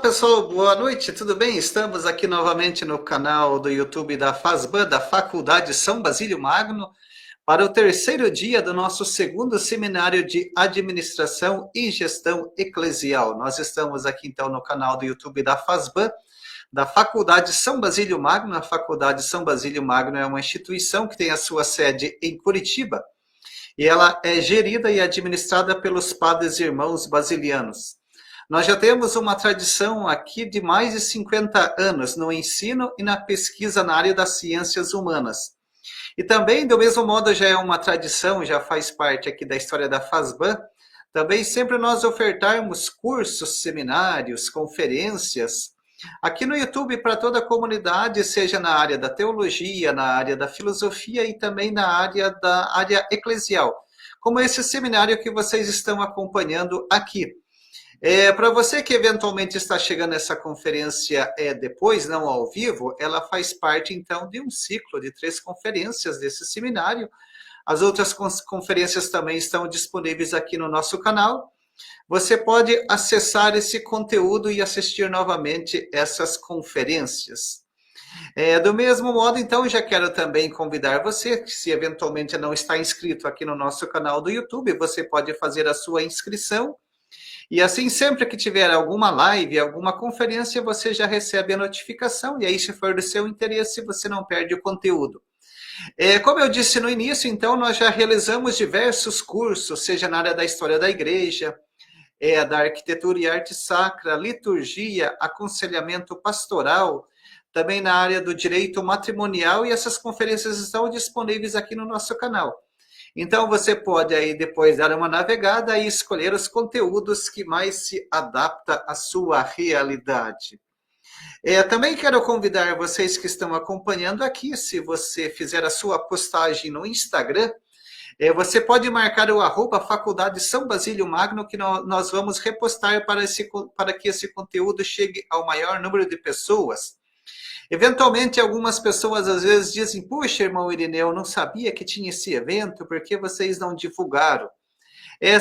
pessoal, boa noite, tudo bem? Estamos aqui novamente no canal do YouTube da FASBAN, da Faculdade São Basílio Magno, para o terceiro dia do nosso segundo seminário de Administração e Gestão Eclesial. Nós estamos aqui então no canal do YouTube da FASBAN, da Faculdade São Basílio Magno. A Faculdade São Basílio Magno é uma instituição que tem a sua sede em Curitiba e ela é gerida e administrada pelos padres irmãos basilianos. Nós já temos uma tradição aqui de mais de 50 anos no ensino e na pesquisa na área das ciências humanas. E também, do mesmo modo, já é uma tradição, já faz parte aqui da história da FASBAN, também sempre nós ofertarmos cursos, seminários, conferências, aqui no YouTube para toda a comunidade, seja na área da teologia, na área da filosofia e também na área eclesial, como esse seminário que vocês estão acompanhando aqui. Para você que eventualmente está chegando nessa conferência depois, não ao vivo, ela faz parte então de um ciclo de 3 conferências desse seminário. As outras conferências também estão disponíveis aqui no nosso canal. Você pode acessar esse conteúdo e assistir novamente essas conferências. Do mesmo modo, então, já quero também convidar você, que se eventualmente não está inscrito aqui no nosso canal do YouTube, você pode fazer a sua inscrição. E assim, sempre que tiver alguma live, alguma conferência, você já recebe a notificação. E aí, se for do seu interesse, você não perde o conteúdo. Como eu disse no início, então, nós já realizamos diversos cursos, seja na área da história da igreja, da arquitetura e arte sacra, liturgia, aconselhamento pastoral, também na área do direito matrimonial, e essas conferências estão disponíveis aqui no nosso canal. Então, você pode aí depois dar uma navegada e escolher os conteúdos que mais se adapta à sua realidade. Também quero convidar vocês que estão acompanhando aqui, se você fizer a sua postagem no Instagram, você pode marcar o @Faculdade São Basílio Magno, que nós vamos repostar para que esse conteúdo chegue ao maior número de pessoas. Eventualmente, algumas pessoas às vezes dizem: puxa, irmão Irineu, eu não sabia que tinha esse evento, por que vocês não divulgaram?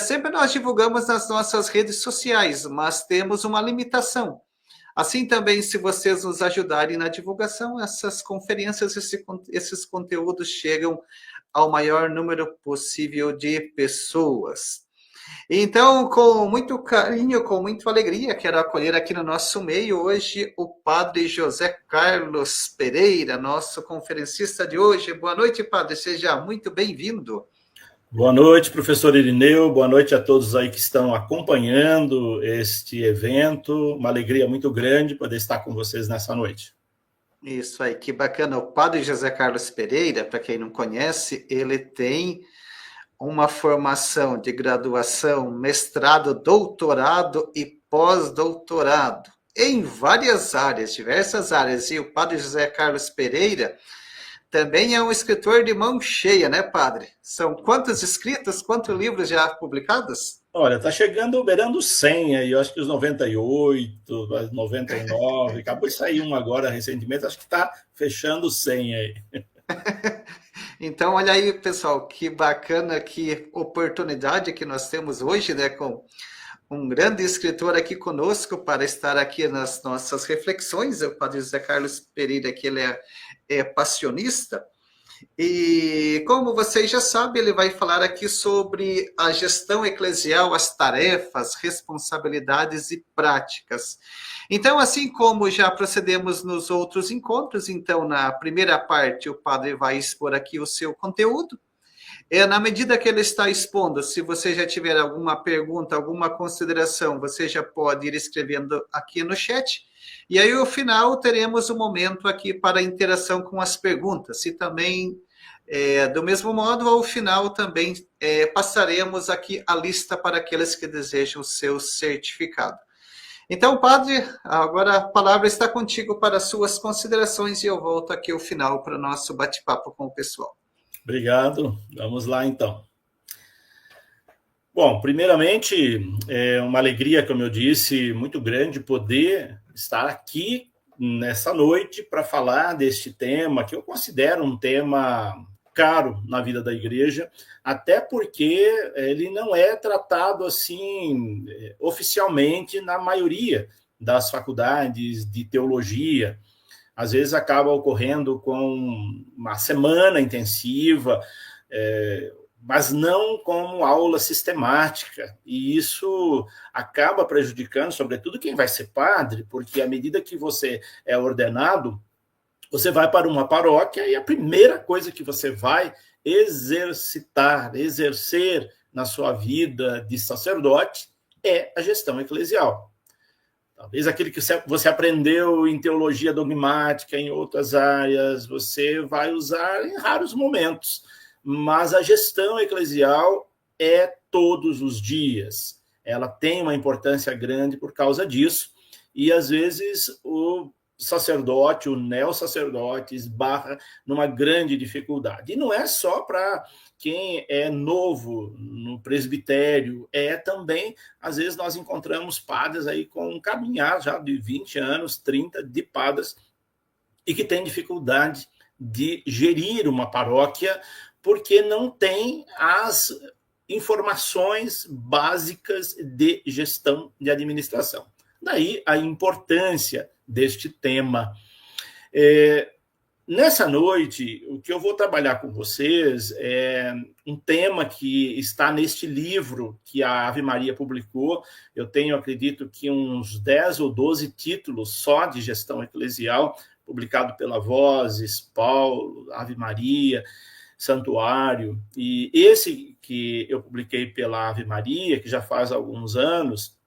Sempre nós divulgamos nas nossas redes sociais, mas temos uma limitação. Assim também, se vocês nos ajudarem na divulgação, essas conferências, esses conteúdos chegam ao maior número possível de pessoas. Então, com muito carinho, com muita alegria, quero acolher aqui no nosso meio hoje o padre José Carlos Pereira, nosso conferencista de hoje. Boa noite, padre, seja muito bem-vindo. Boa noite, professor Irineu, boa noite a todos aí que estão acompanhando este evento. Uma alegria muito grande poder estar com vocês nessa noite. Isso aí, que bacana. O padre José Carlos Pereira, para quem não conhece, ele tem uma formação de graduação, mestrado, doutorado e pós-doutorado em várias áreas, diversas áreas. E o padre José Carlos Pereira também é um escritor de mão cheia, né, padre? São quantos escritos, quantos livros já publicados? Olha, está chegando beirando 100 aí, eu acho que os 98, 99, acabou de sair um agora recentemente, acho que está fechando 100 aí. Então, olha aí, pessoal, que bacana, que oportunidade que nós temos hoje, né, com um grande escritor aqui conosco para estar aqui nas nossas reflexões. O padre José Carlos Pereira, que ele é passionista, e como vocês já sabem, ele vai falar aqui sobre a gestão eclesial, as tarefas, responsabilidades e práticas. Então, assim como já procedemos nos outros encontros, então, na primeira parte, o padre vai expor aqui o seu conteúdo. Na medida que ele está expondo, se você já tiver alguma pergunta, alguma consideração, você já pode ir escrevendo aqui no chat. E aí, no final, teremos um momento aqui para interação com as perguntas. E também, do mesmo modo, ao final também passaremos aqui a lista para aqueles que desejam o seu certificado. Então, padre, agora a palavra está contigo para as suas considerações e eu volto aqui ao final para o nosso bate-papo com o pessoal. Obrigado. Vamos lá, então. Bom, primeiramente, é uma alegria, como eu disse, muito grande poder estar aqui nessa noite para falar deste tema, que eu considero um tema caro na vida da igreja, até porque ele não é tratado assim oficialmente na maioria das faculdades de teologia. Às vezes acaba ocorrendo com uma semana intensiva, mas não com aula sistemática. E isso acaba prejudicando, sobretudo, quem vai ser padre, porque à medida que você é ordenado, você vai para uma paróquia e a primeira coisa que você vai exercer na sua vida de sacerdote é a gestão eclesial. Talvez aquilo que você aprendeu em teologia dogmática, em outras áreas, você vai usar em raros momentos. Mas a gestão eclesial é todos os dias. Ela tem uma importância grande por causa disso. E, às vezes, o sacerdote, o neo-sacerdote, esbarra numa grande dificuldade. E não é só para quem é novo no presbitério, também, às vezes, nós encontramos padres aí com um caminhar já de 20 anos, 30 de padres, e que tem dificuldade de gerir uma paróquia, porque não tem as informações básicas de gestão de administração. Daí a importância deste tema. Nessa noite, o que eu vou trabalhar com vocês é um tema que está neste livro que a Ave Maria publicou. Eu tenho, acredito, que uns 10 ou 12 títulos só de gestão eclesial, publicado pela Vozes, Paulo, Ave Maria, Santuário. E esse que eu publiquei pela Ave Maria, que já faz alguns anos,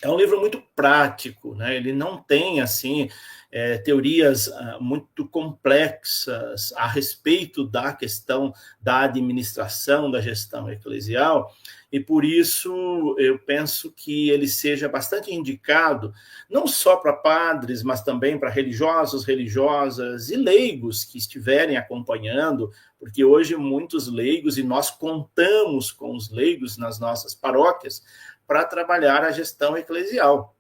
é um livro muito prático, né? Ele não tem, assim, teorias muito complexas a respeito da questão da administração, da gestão eclesial, e por isso eu penso que ele seja bastante indicado, não só para padres, mas também para religiosos, religiosas e leigos que estiverem acompanhando, porque hoje muitos leigos, e nós contamos com os leigos nas nossas paróquias, para trabalhar a gestão eclesial.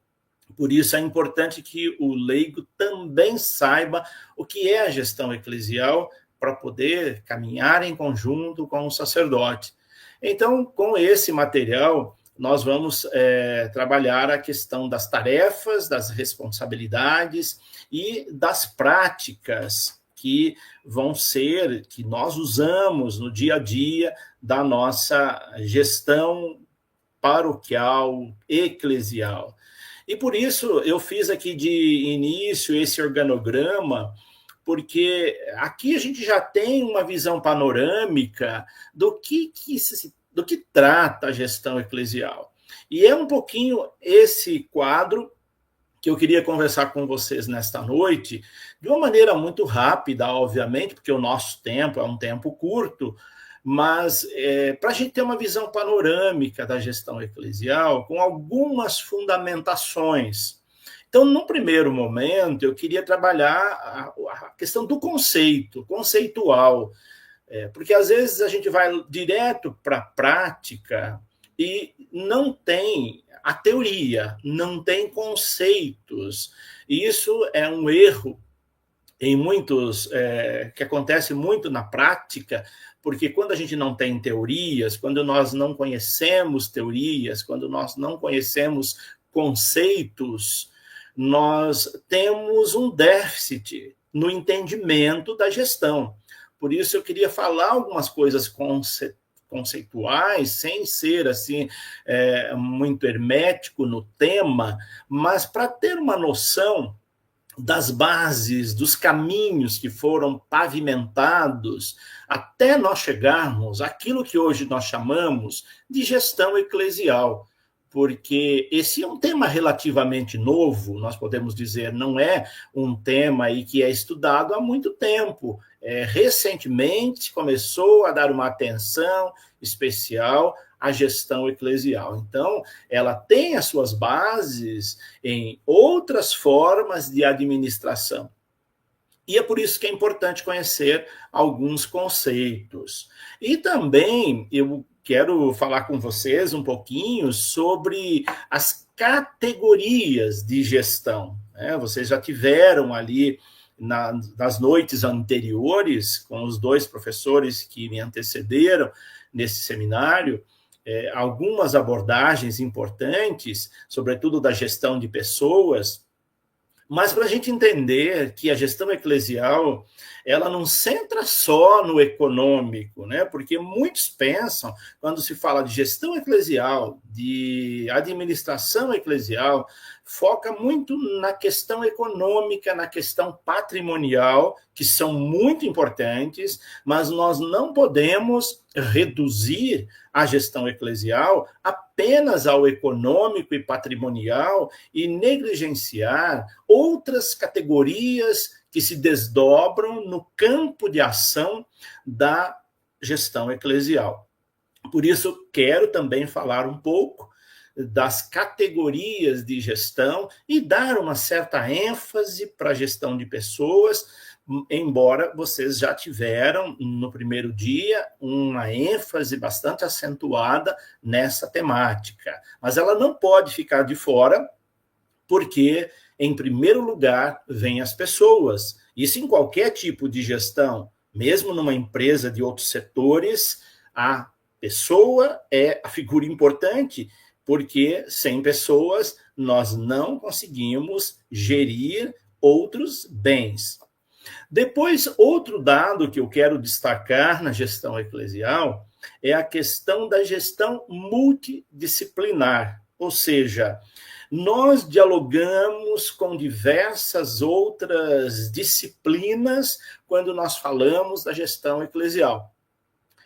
Por isso é importante que o leigo também saiba o que é a gestão eclesial para poder caminhar em conjunto com o sacerdote. Então, com esse material, nós vamos trabalhar a questão das tarefas, das responsabilidades e das práticas que vão ser, que nós usamos no dia a dia da nossa gestão paroquial, eclesial. E por isso eu fiz aqui de início esse organograma, porque aqui a gente já tem uma visão panorâmica do que trata a gestão eclesial. E é um pouquinho esse quadro que eu queria conversar com vocês nesta noite, de uma maneira muito rápida, obviamente, porque o nosso tempo é um tempo curto, mas para a gente ter uma visão panorâmica da gestão eclesial, com algumas fundamentações. Então, no primeiro momento, eu queria trabalhar a questão do conceitual, porque às vezes a gente vai direto para a prática e não tem a teoria, não tem conceitos. E isso é um erro em muitos, que acontece muito na prática, porque quando a gente não tem teorias, quando nós não conhecemos teorias, quando nós não conhecemos conceitos, nós temos um déficit no entendimento da gestão. Por isso eu queria falar algumas coisas conceituais, sem ser assim muito hermético no tema, mas para ter uma noção das bases, dos caminhos que foram pavimentados até nós chegarmos àquilo que hoje nós chamamos de gestão eclesial, porque esse é um tema relativamente novo, nós podemos dizer, não é um tema aí que é estudado há muito tempo. Recentemente começou a dar uma atenção especial à gestão eclesial. Então, ela tem as suas bases em outras formas de administração. E é por isso que é importante conhecer alguns conceitos. E também eu quero falar com vocês um pouquinho sobre as categorias de gestão. Vocês já tiveram ali nas noites anteriores, com os dois professores que me antecederam nesse seminário, algumas abordagens importantes, sobretudo da gestão de pessoas, mas para a gente entender que a gestão eclesial, ela não centra só no econômico, né? Porque muitos pensam, quando se fala de gestão eclesial, de administração eclesial, foca muito na questão econômica, na questão patrimonial, que são muito importantes, mas nós não podemos reduzir a gestão eclesial apenas ao econômico e patrimonial e negligenciar outras categorias que se desdobram no campo de ação da gestão eclesial. Por isso, quero também falar um pouco das categorias de gestão e dar uma certa ênfase para a gestão de pessoas, embora vocês já tiveram, no primeiro dia, uma ênfase bastante acentuada nessa temática. Mas ela não pode ficar de fora, porque, em primeiro lugar, vêm as pessoas. Isso em qualquer tipo de gestão, mesmo numa empresa de outros setores, a pessoa é a figura importante, porque sem pessoas nós não conseguimos gerir outros bens. Depois, outro dado que eu quero destacar na gestão eclesial é a questão da gestão multidisciplinar, ou seja, nós dialogamos com diversas outras disciplinas quando nós falamos da gestão eclesial.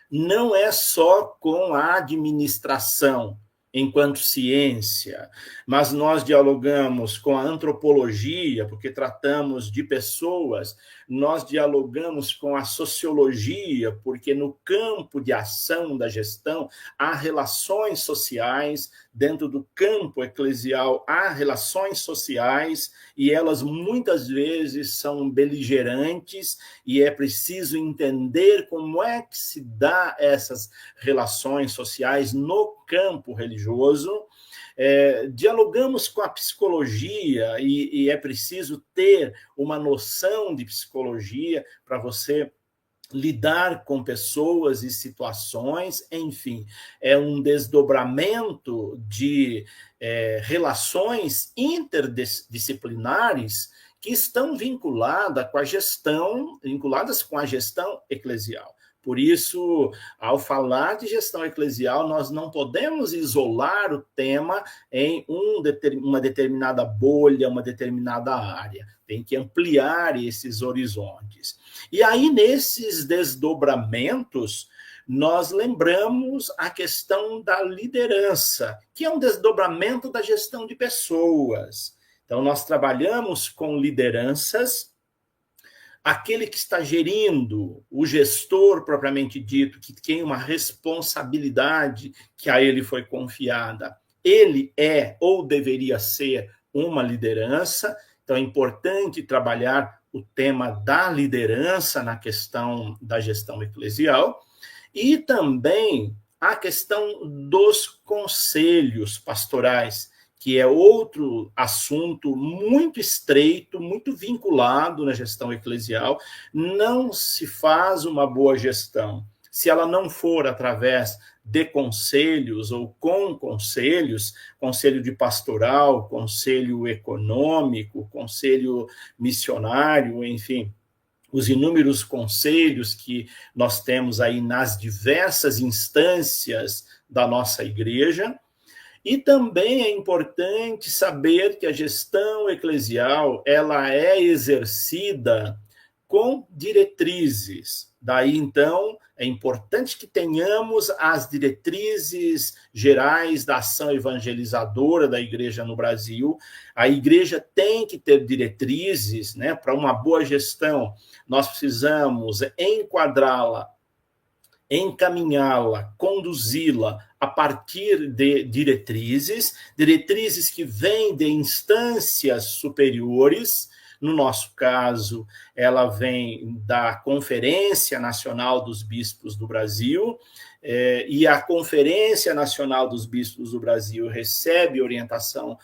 Não é só com a administração, enquanto ciência, mas nós dialogamos com a antropologia, porque tratamos de pessoas, nós dialogamos com a sociologia, porque no campo de ação da gestão há relações sociais, dentro do campo eclesial há relações sociais, e elas muitas vezes são beligerantes, e é preciso entender como é que se dá essas relações sociais no campo religioso. Dialogamos com a psicologia e é preciso ter uma noção de psicologia para você lidar com pessoas e situações, enfim, é um desdobramento de relações interdisciplinares que estão vinculadas com a gestão eclesial. Por isso, ao falar de gestão eclesial, nós não podemos isolar o tema em uma determinada bolha, uma determinada área. Tem que ampliar esses horizontes. E aí, nesses desdobramentos, nós lembramos a questão da liderança, que é um desdobramento da gestão de pessoas. Então, nós trabalhamos com lideranças. Aquele que está gerindo, o gestor propriamente dito, que tem uma responsabilidade que a ele foi confiada, ele é ou deveria ser uma liderança. Então, é importante trabalhar o tema da liderança na questão da gestão eclesial e também a questão dos conselhos pastorais, que é outro assunto muito estreito, muito vinculado na gestão eclesial. Não se faz uma boa gestão se ela não for através de conselhos ou com conselhos, conselho de pastoral, conselho econômico, conselho missionário, enfim, os inúmeros conselhos que nós temos aí nas diversas instâncias da nossa igreja. E também é importante saber que a gestão eclesial ela é exercida com diretrizes. Daí, então, é importante que tenhamos as diretrizes gerais da ação evangelizadora da igreja no Brasil. A igreja tem que ter diretrizes, né? Para uma boa gestão, nós precisamos enquadrá-la, encaminhá-la, conduzi-la a partir de diretrizes que vêm de instâncias superiores. No nosso caso, ela vem da Conferência Nacional dos Bispos do Brasil, e a Conferência Nacional dos Bispos do Brasil recebe orientação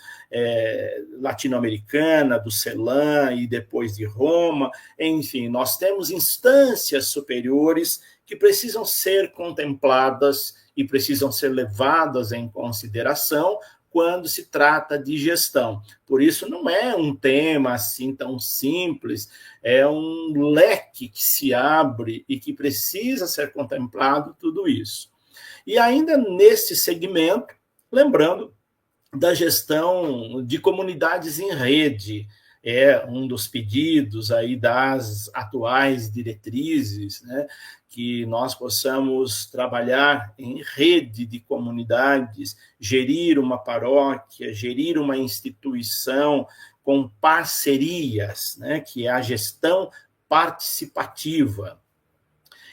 latino-americana, do CELAM e depois de Roma. Enfim, nós temos instâncias superiores que precisam ser contempladas e precisam ser levadas em consideração quando se trata de gestão. Por isso, não é um tema assim tão simples, é um leque que se abre e que precisa ser contemplado tudo isso. E ainda nesse segmento, lembrando da gestão de comunidades em rede, é um dos pedidos aí das atuais diretrizes, né, que nós possamos trabalhar em rede de comunidades, gerir uma paróquia, gerir uma instituição com parcerias, né, que é a gestão participativa.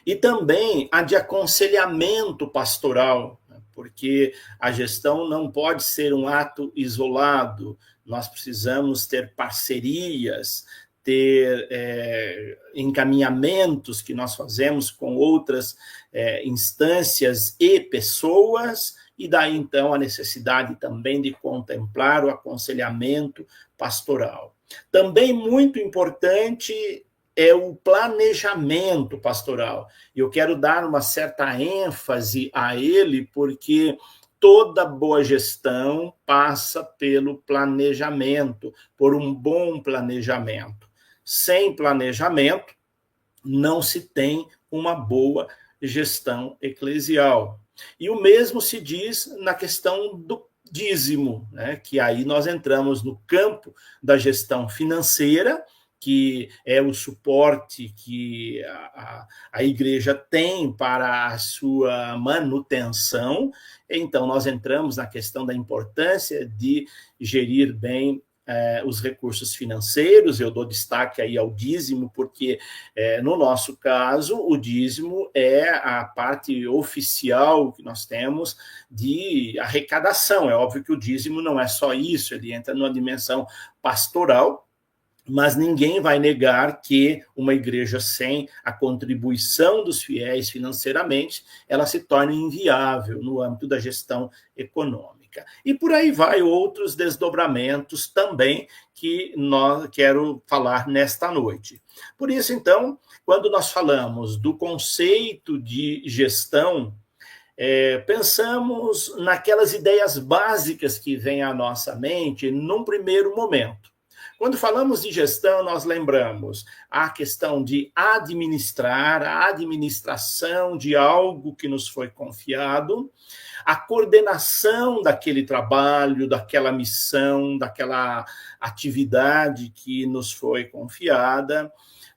E também a de aconselhamento pastoral, porque a gestão não pode ser um ato isolado, nós precisamos ter parcerias, ter encaminhamentos que nós fazemos com outras instâncias e pessoas, e daí então a necessidade também de contemplar o aconselhamento pastoral. Também muito importante é o planejamento pastoral. Eu quero dar uma certa ênfase a ele, porque toda boa gestão passa pelo planejamento, por um bom planejamento. Sem planejamento, não se tem uma boa gestão eclesial. E o mesmo se diz na questão do dízimo, né? Que aí nós entramos no campo da gestão financeira, que é o suporte que a igreja tem para a sua manutenção. Então, nós entramos na questão da importância de gerir bem os recursos financeiros. Eu dou destaque aí ao dízimo, porque, no nosso caso, o dízimo é a parte oficial que nós temos de arrecadação. É óbvio que o dízimo não é só isso, ele entra numa dimensão pastoral, mas ninguém vai negar que uma igreja sem a contribuição dos fiéis financeiramente, ela se torna inviável no âmbito da gestão econômica. E por aí vai outros desdobramentos também que quero falar nesta noite. Por isso, então, quando nós falamos do conceito de gestão, pensamos naquelas ideias básicas que vêm à nossa mente num primeiro momento. Quando falamos de gestão, nós lembramos a questão de administrar, a administração de algo que nos foi confiado, a coordenação daquele trabalho, daquela missão, daquela atividade que nos foi confiada.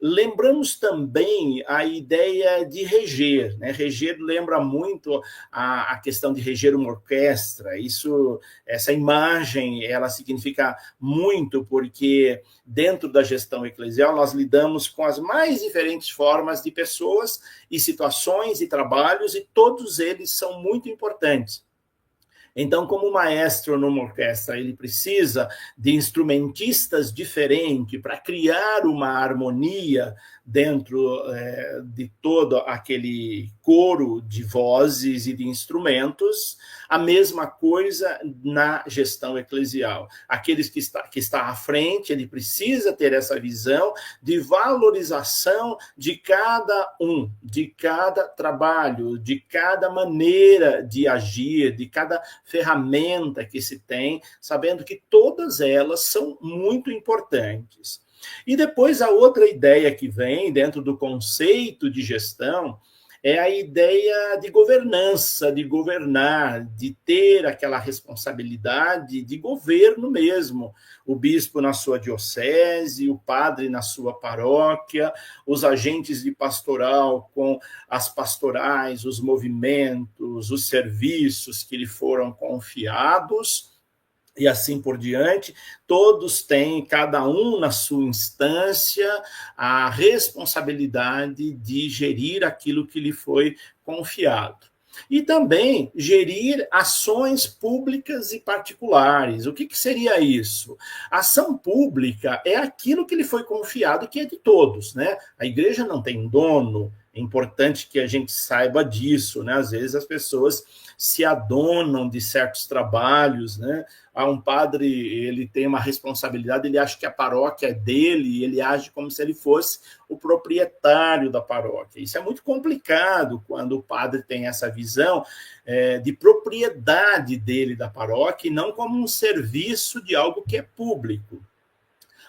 Lembramos também a ideia de reger, né? Reger lembra muito a questão de reger uma orquestra. Essa imagem, ela significa muito, porque dentro da gestão eclesial nós lidamos com as mais diferentes formas de pessoas e situações e trabalhos, e todos eles são muito importantes. Então, como maestro numa orquestra, ele precisa de instrumentistas diferentes para criar uma harmonia dentro de todo aquele coro de vozes e de instrumentos. A mesma coisa na gestão eclesial. Aqueles que está à frente, ele precisa ter essa visão de valorização de cada um, de cada trabalho, de cada maneira de agir, de cada ferramenta que se tem, sabendo que todas elas são muito importantes. E depois a outra ideia que vem dentro do conceito de gestão é a ideia de governança, de governar, de ter aquela responsabilidade de governo mesmo. O bispo na sua diocese, o padre na sua paróquia, os agentes de pastoral com as pastorais, os movimentos, os serviços que lhe foram confiados, e assim por diante. Todos têm, cada um na sua instância, a responsabilidade de gerir aquilo que lhe foi confiado. E também gerir ações públicas e particulares. O que seria isso? A ação pública é aquilo que lhe foi confiado, que é de todos, né? A igreja não tem dono, É importante que a gente saiba disso, né? Às vezes as pessoas se adonam de certos trabalhos, né? Um padre, ele tem uma responsabilidade, ele acha que a paróquia é dele, e ele age como se ele fosse o proprietário da paróquia. Isso é muito complicado quando o padre tem essa visão de propriedade dele da paróquia, e não como um serviço de algo que é público.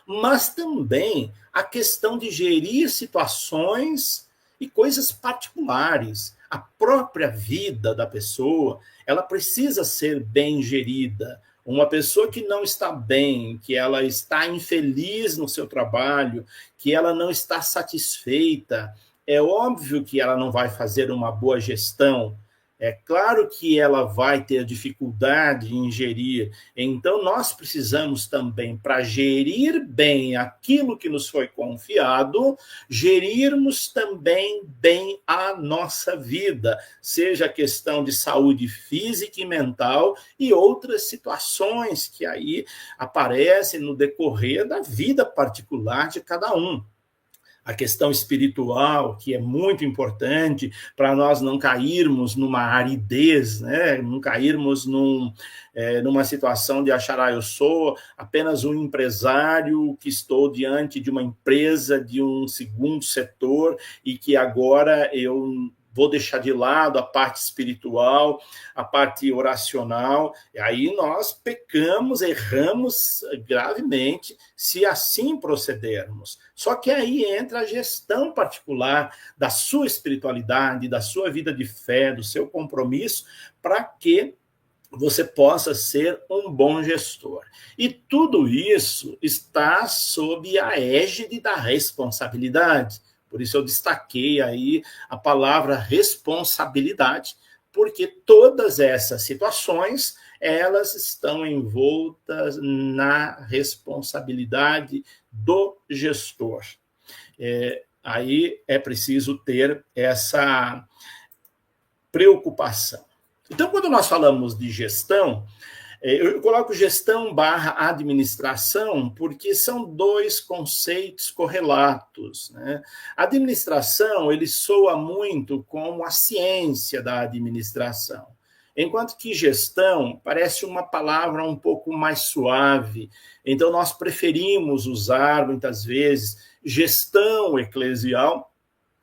Mas também a questão de gerir situações e coisas particulares. A própria vida da pessoa, ela precisa ser bem gerida. Uma pessoa que não está bem, que ela está infeliz no seu trabalho, que ela não está satisfeita, é óbvio que ela não vai fazer uma boa gestão. É claro que ela vai ter dificuldade em gerir. Então, nós precisamos também, para gerir bem aquilo que nos foi confiado, gerirmos também bem a nossa vida, seja questão de saúde física e mental e outras situações que aí aparecem no decorrer da vida particular de cada um. A questão espiritual, que é muito importante para nós não cairmos numa aridez, né? Não cairmos numa situação de achar, eu sou apenas um empresário que estou diante de uma empresa de um segundo setor e que agora eu vou deixar de lado a parte espiritual, a parte oracional, e aí nós pecamos, erramos gravemente se assim procedermos. Só que aí entra a gestão particular da sua espiritualidade, da sua vida de fé, do seu compromisso, para que você possa ser um bom gestor. E tudo isso está sob a égide da responsabilidade. Por isso eu destaquei aí a palavra responsabilidade, porque todas essas situações, elas estão envoltas na responsabilidade do gestor. Aí é preciso ter essa preocupação. Então, quando nós falamos de gestão, eu coloco gestão / administração porque são dois conceitos correlatos, né? A administração, ele soa muito como a ciência da administração, enquanto que gestão parece uma palavra um pouco mais suave. Então, nós preferimos usar, muitas vezes, gestão eclesial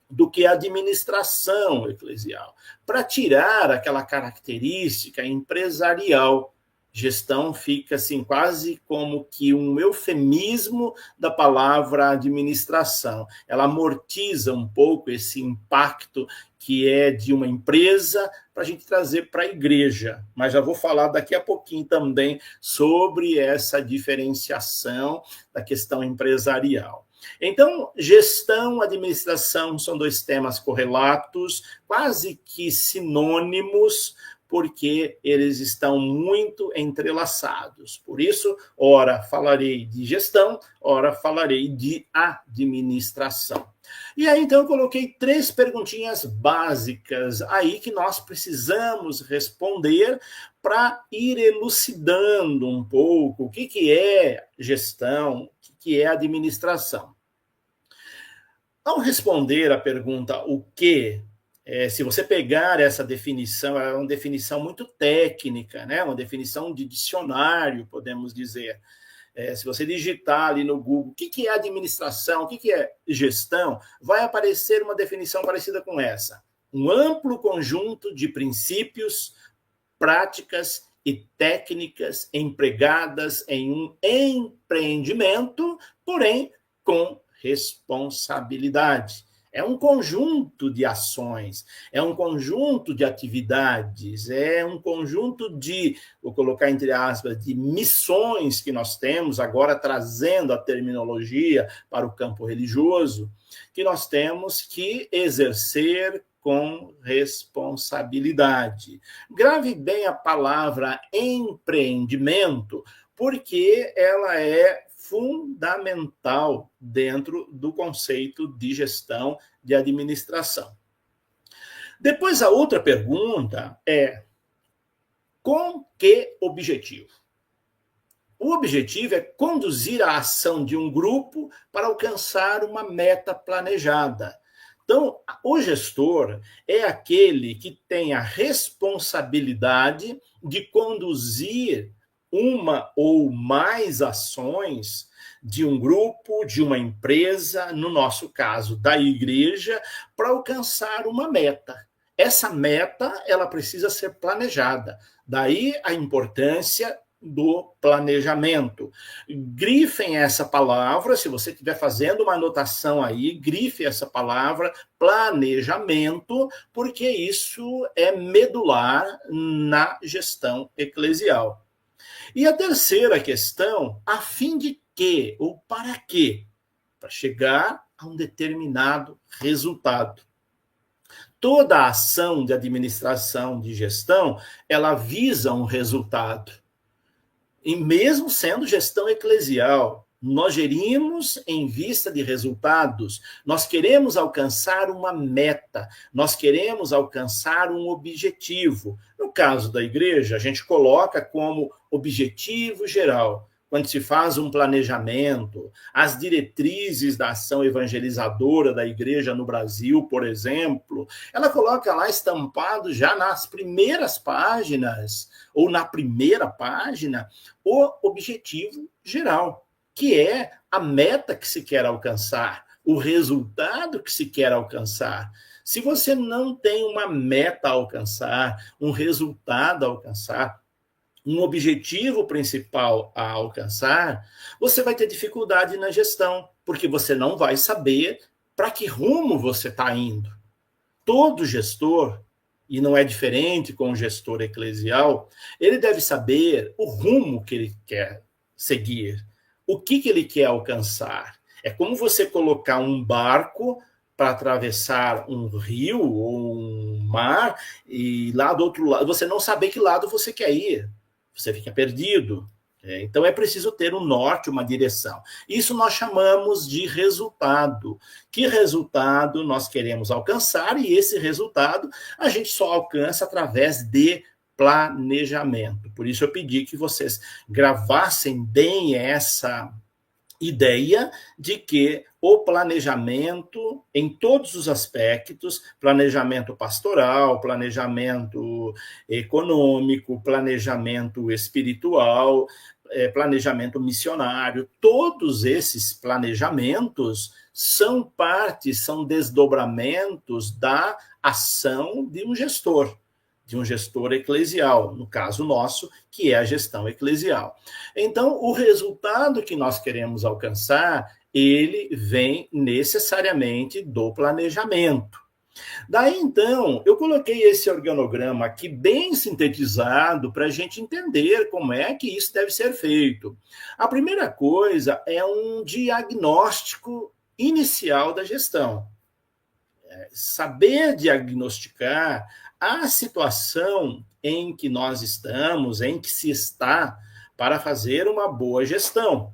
do que administração eclesial, para tirar aquela característica empresarial. Gestão fica assim quase como que um eufemismo da palavra administração. Ela amortiza um pouco esse impacto que é de uma empresa para a gente trazer para a igreja. Mas já vou falar daqui a pouquinho também sobre essa diferenciação da questão empresarial. Então, gestão, administração são dois temas correlatos, quase que sinônimos, porque eles estão muito entrelaçados. Por isso, ora falarei de gestão, ora falarei de administração. E aí, então, eu coloquei 3 perguntinhas básicas aí que nós precisamos responder para ir elucidando um pouco o que é gestão, o que é administração. Ao responder a pergunta o que, se você pegar essa definição, ela é uma definição muito técnica, né? Uma definição de dicionário, podemos dizer. Se você digitar ali no Google o que é administração, o que é gestão, vai aparecer uma definição parecida com essa. Um amplo conjunto de princípios, práticas e técnicas empregadas em um empreendimento, porém com responsabilidade. É um conjunto de ações, é um conjunto de atividades, é um conjunto de, vou colocar entre aspas, de missões que nós temos, agora trazendo a terminologia para o campo religioso, que nós temos que exercer com responsabilidade. Grave bem a palavra empreendimento, porque ela é fundamental dentro do conceito de gestão de administração. Depois, a outra pergunta é: com que objetivo? O objetivo é conduzir a ação de um grupo para alcançar uma meta planejada. Então, o gestor é aquele que tem a responsabilidade de conduzir uma ou mais ações de um grupo, de uma empresa, no nosso caso, da igreja, para alcançar uma meta. Essa meta, ela precisa ser planejada. Daí a importância do planejamento. Grifem essa palavra, se você estiver fazendo uma anotação aí, grife essa palavra, planejamento, porque isso é medular na gestão eclesial. E a terceira questão, a fim de quê ou para quê? Para chegar a um determinado resultado. Toda a ação de administração, de gestão, ela visa um resultado. E mesmo sendo gestão eclesial, nós gerimos em vista de resultados, nós queremos alcançar uma meta, nós queremos alcançar um objetivo. No caso da igreja, a gente coloca como objetivo geral, quando se faz um planejamento, as diretrizes da ação evangelizadora da igreja no Brasil, por exemplo, ela coloca lá estampado já nas primeiras páginas, ou na primeira página, o objetivo geral, que é a meta que se quer alcançar, o resultado que se quer alcançar. Se você não tem uma meta a alcançar, um resultado a alcançar, um objetivo principal a alcançar, você vai ter dificuldade na gestão, porque você não vai saber para que rumo você está indo. Todo gestor, e não é diferente com o gestor eclesial, ele deve saber o rumo que ele quer seguir, o que ele quer alcançar. É como você colocar um barco para atravessar um rio ou um mar, e lá do outro lado, você não saber que lado você quer ir. Você fica perdido. Então é preciso ter um norte, uma direção. Isso nós chamamos de resultado. Que resultado nós queremos alcançar? E esse resultado a gente só alcança através de planejamento. Por isso eu pedi que vocês gravassem bem essa ideia de que o planejamento, em todos os aspectos, planejamento pastoral, planejamento econômico, planejamento espiritual, planejamento missionário, todos esses planejamentos são partes, são desdobramentos da ação de um gestor eclesial, no caso nosso, que é a gestão eclesial. Então, o resultado que nós queremos alcançar, ele vem necessariamente do planejamento. Daí, então, eu coloquei esse organograma aqui bem sintetizado para a gente entender como é que isso deve ser feito. A primeira coisa é um diagnóstico inicial da gestão. Saber diagnosticar a situação em que nós estamos, em que se está, para fazer uma boa gestão.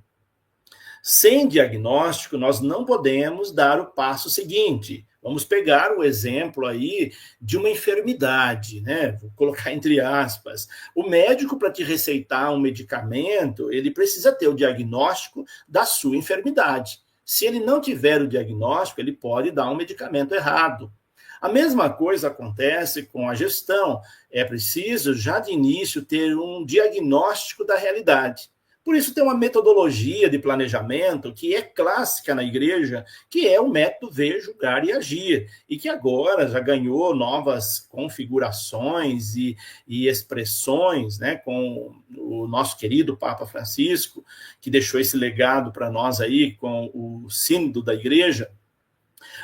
Sem diagnóstico, nós não podemos dar o passo seguinte. Vamos pegar o exemplo aí de uma enfermidade, né? Vou colocar entre aspas. O médico, para te receitar um medicamento, ele precisa ter o diagnóstico da sua enfermidade. Se ele não tiver o diagnóstico, ele pode dar um medicamento errado. A mesma coisa acontece com a gestão. É preciso, já de início, ter um diagnóstico da realidade. Por isso tem uma metodologia de planejamento que é clássica na igreja, que é o método ver, julgar e agir, e que agora já ganhou novas configurações e expressões, né, com o nosso querido Papa Francisco, que deixou esse legado para nós aí com o sínodo da igreja,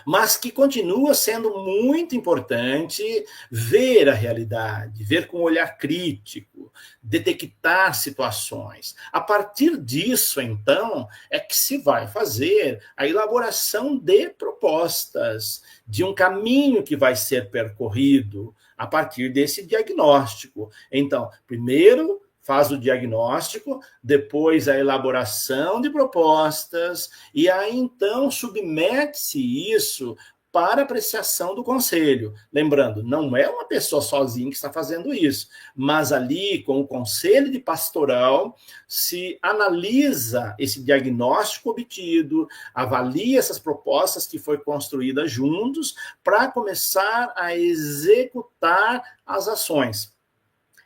mas que continua sendo muito importante ver a realidade, ver com um olhar crítico, detectar situações. A partir disso, então, é que se vai fazer a elaboração de propostas, de um caminho que vai ser percorrido a partir desse diagnóstico. Então, primeiro faz o diagnóstico, depois a elaboração de propostas, e aí então submete-se isso para apreciação do conselho. Lembrando, não é uma pessoa sozinha que está fazendo isso, mas ali, com o conselho de pastoral, se analisa esse diagnóstico obtido, avalia essas propostas que foi construídas juntos, para começar a executar as ações.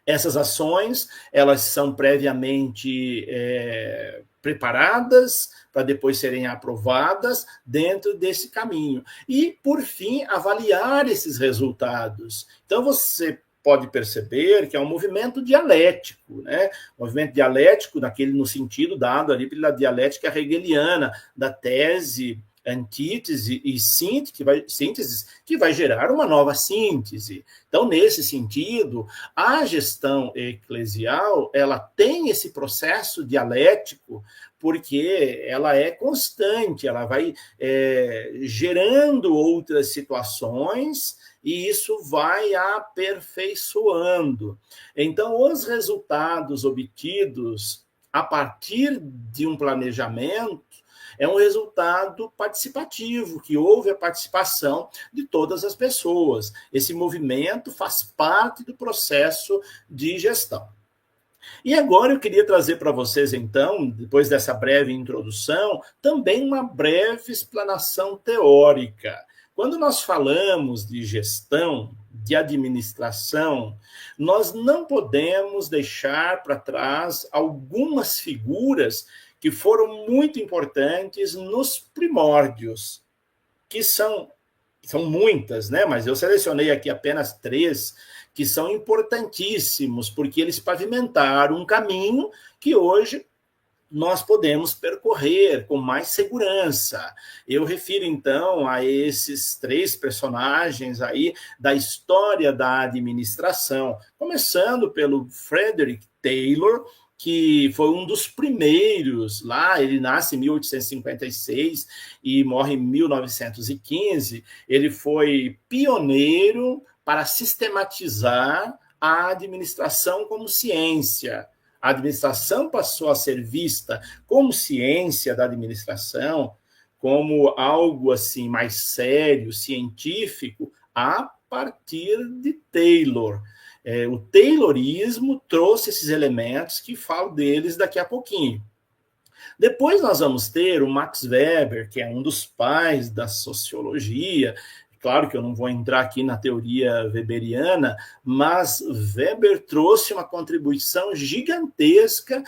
Essas ações, elas são previamente preparadas para depois serem aprovadas dentro desse caminho. E, por fim, avaliar esses resultados. Então, você pode perceber que é um movimento dialético, né? Movimento dialético no sentido dado ali pela dialética hegeliana, da tese, antítese e síntese, que vai gerar uma nova síntese. Então, nesse sentido, a gestão eclesial, ela tem esse processo dialético, porque ela é constante, ela vai gerando outras situações e isso vai aperfeiçoando. Então, os resultados obtidos a partir de um planejamento é um resultado participativo, que houve a participação de todas as pessoas. Esse movimento faz parte do processo de gestão. E agora eu queria trazer para vocês, então, depois dessa breve introdução, também uma breve explanação teórica. Quando nós falamos de gestão, de administração, nós não podemos deixar para trás algumas figuras que foram muito importantes nos primórdios, que são muitas, né? Mas eu selecionei aqui apenas 3, que são importantíssimos, porque eles pavimentaram um caminho que hoje nós podemos percorrer com mais segurança. Eu refiro, então, a esses 3 personagens aí da história da administração, começando pelo Frederick Taylor, que foi um dos primeiros lá, ele nasce em 1856 e morre em 1915, ele foi pioneiro para sistematizar a administração como ciência. A administração passou a ser vista como ciência da administração, como algo assim mais sério, científico, a partir de Taylor. O Taylorismo trouxe esses elementos que falo deles daqui a pouquinho. Depois nós vamos ter o Max Weber, que é um dos pais da sociologia. Claro que eu não vou entrar aqui na teoria weberiana, mas Weber trouxe uma contribuição gigantesca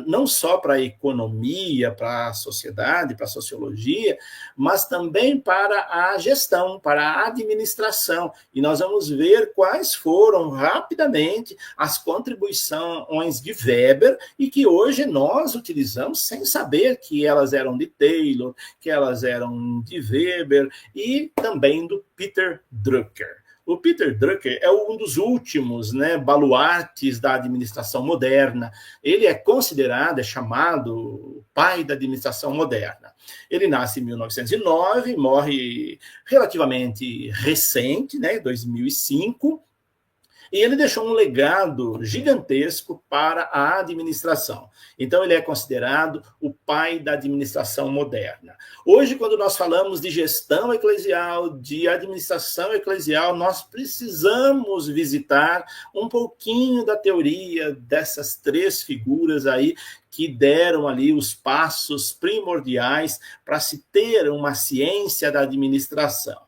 não só para a economia, para a sociedade, para a sociologia, mas também para a gestão, para a administração. E nós vamos ver quais foram rapidamente as contribuições de Weber e que hoje nós utilizamos sem saber que elas eram de Taylor, que elas eram de Weber e também do Peter Drucker. O Peter Drucker é um dos últimos, né, baluartes da administração moderna. Ele é considerado, é chamado o pai da administração moderna. Ele nasce em 1909, morre relativamente recente, né, 2005, e ele deixou um legado gigantesco para a administração. Então, ele é considerado o pai da administração moderna. Hoje, quando nós falamos de gestão eclesial, de administração eclesial, nós precisamos visitar um pouquinho da teoria dessas 3 figuras aí que deram ali os passos primordiais para se ter uma ciência da administração.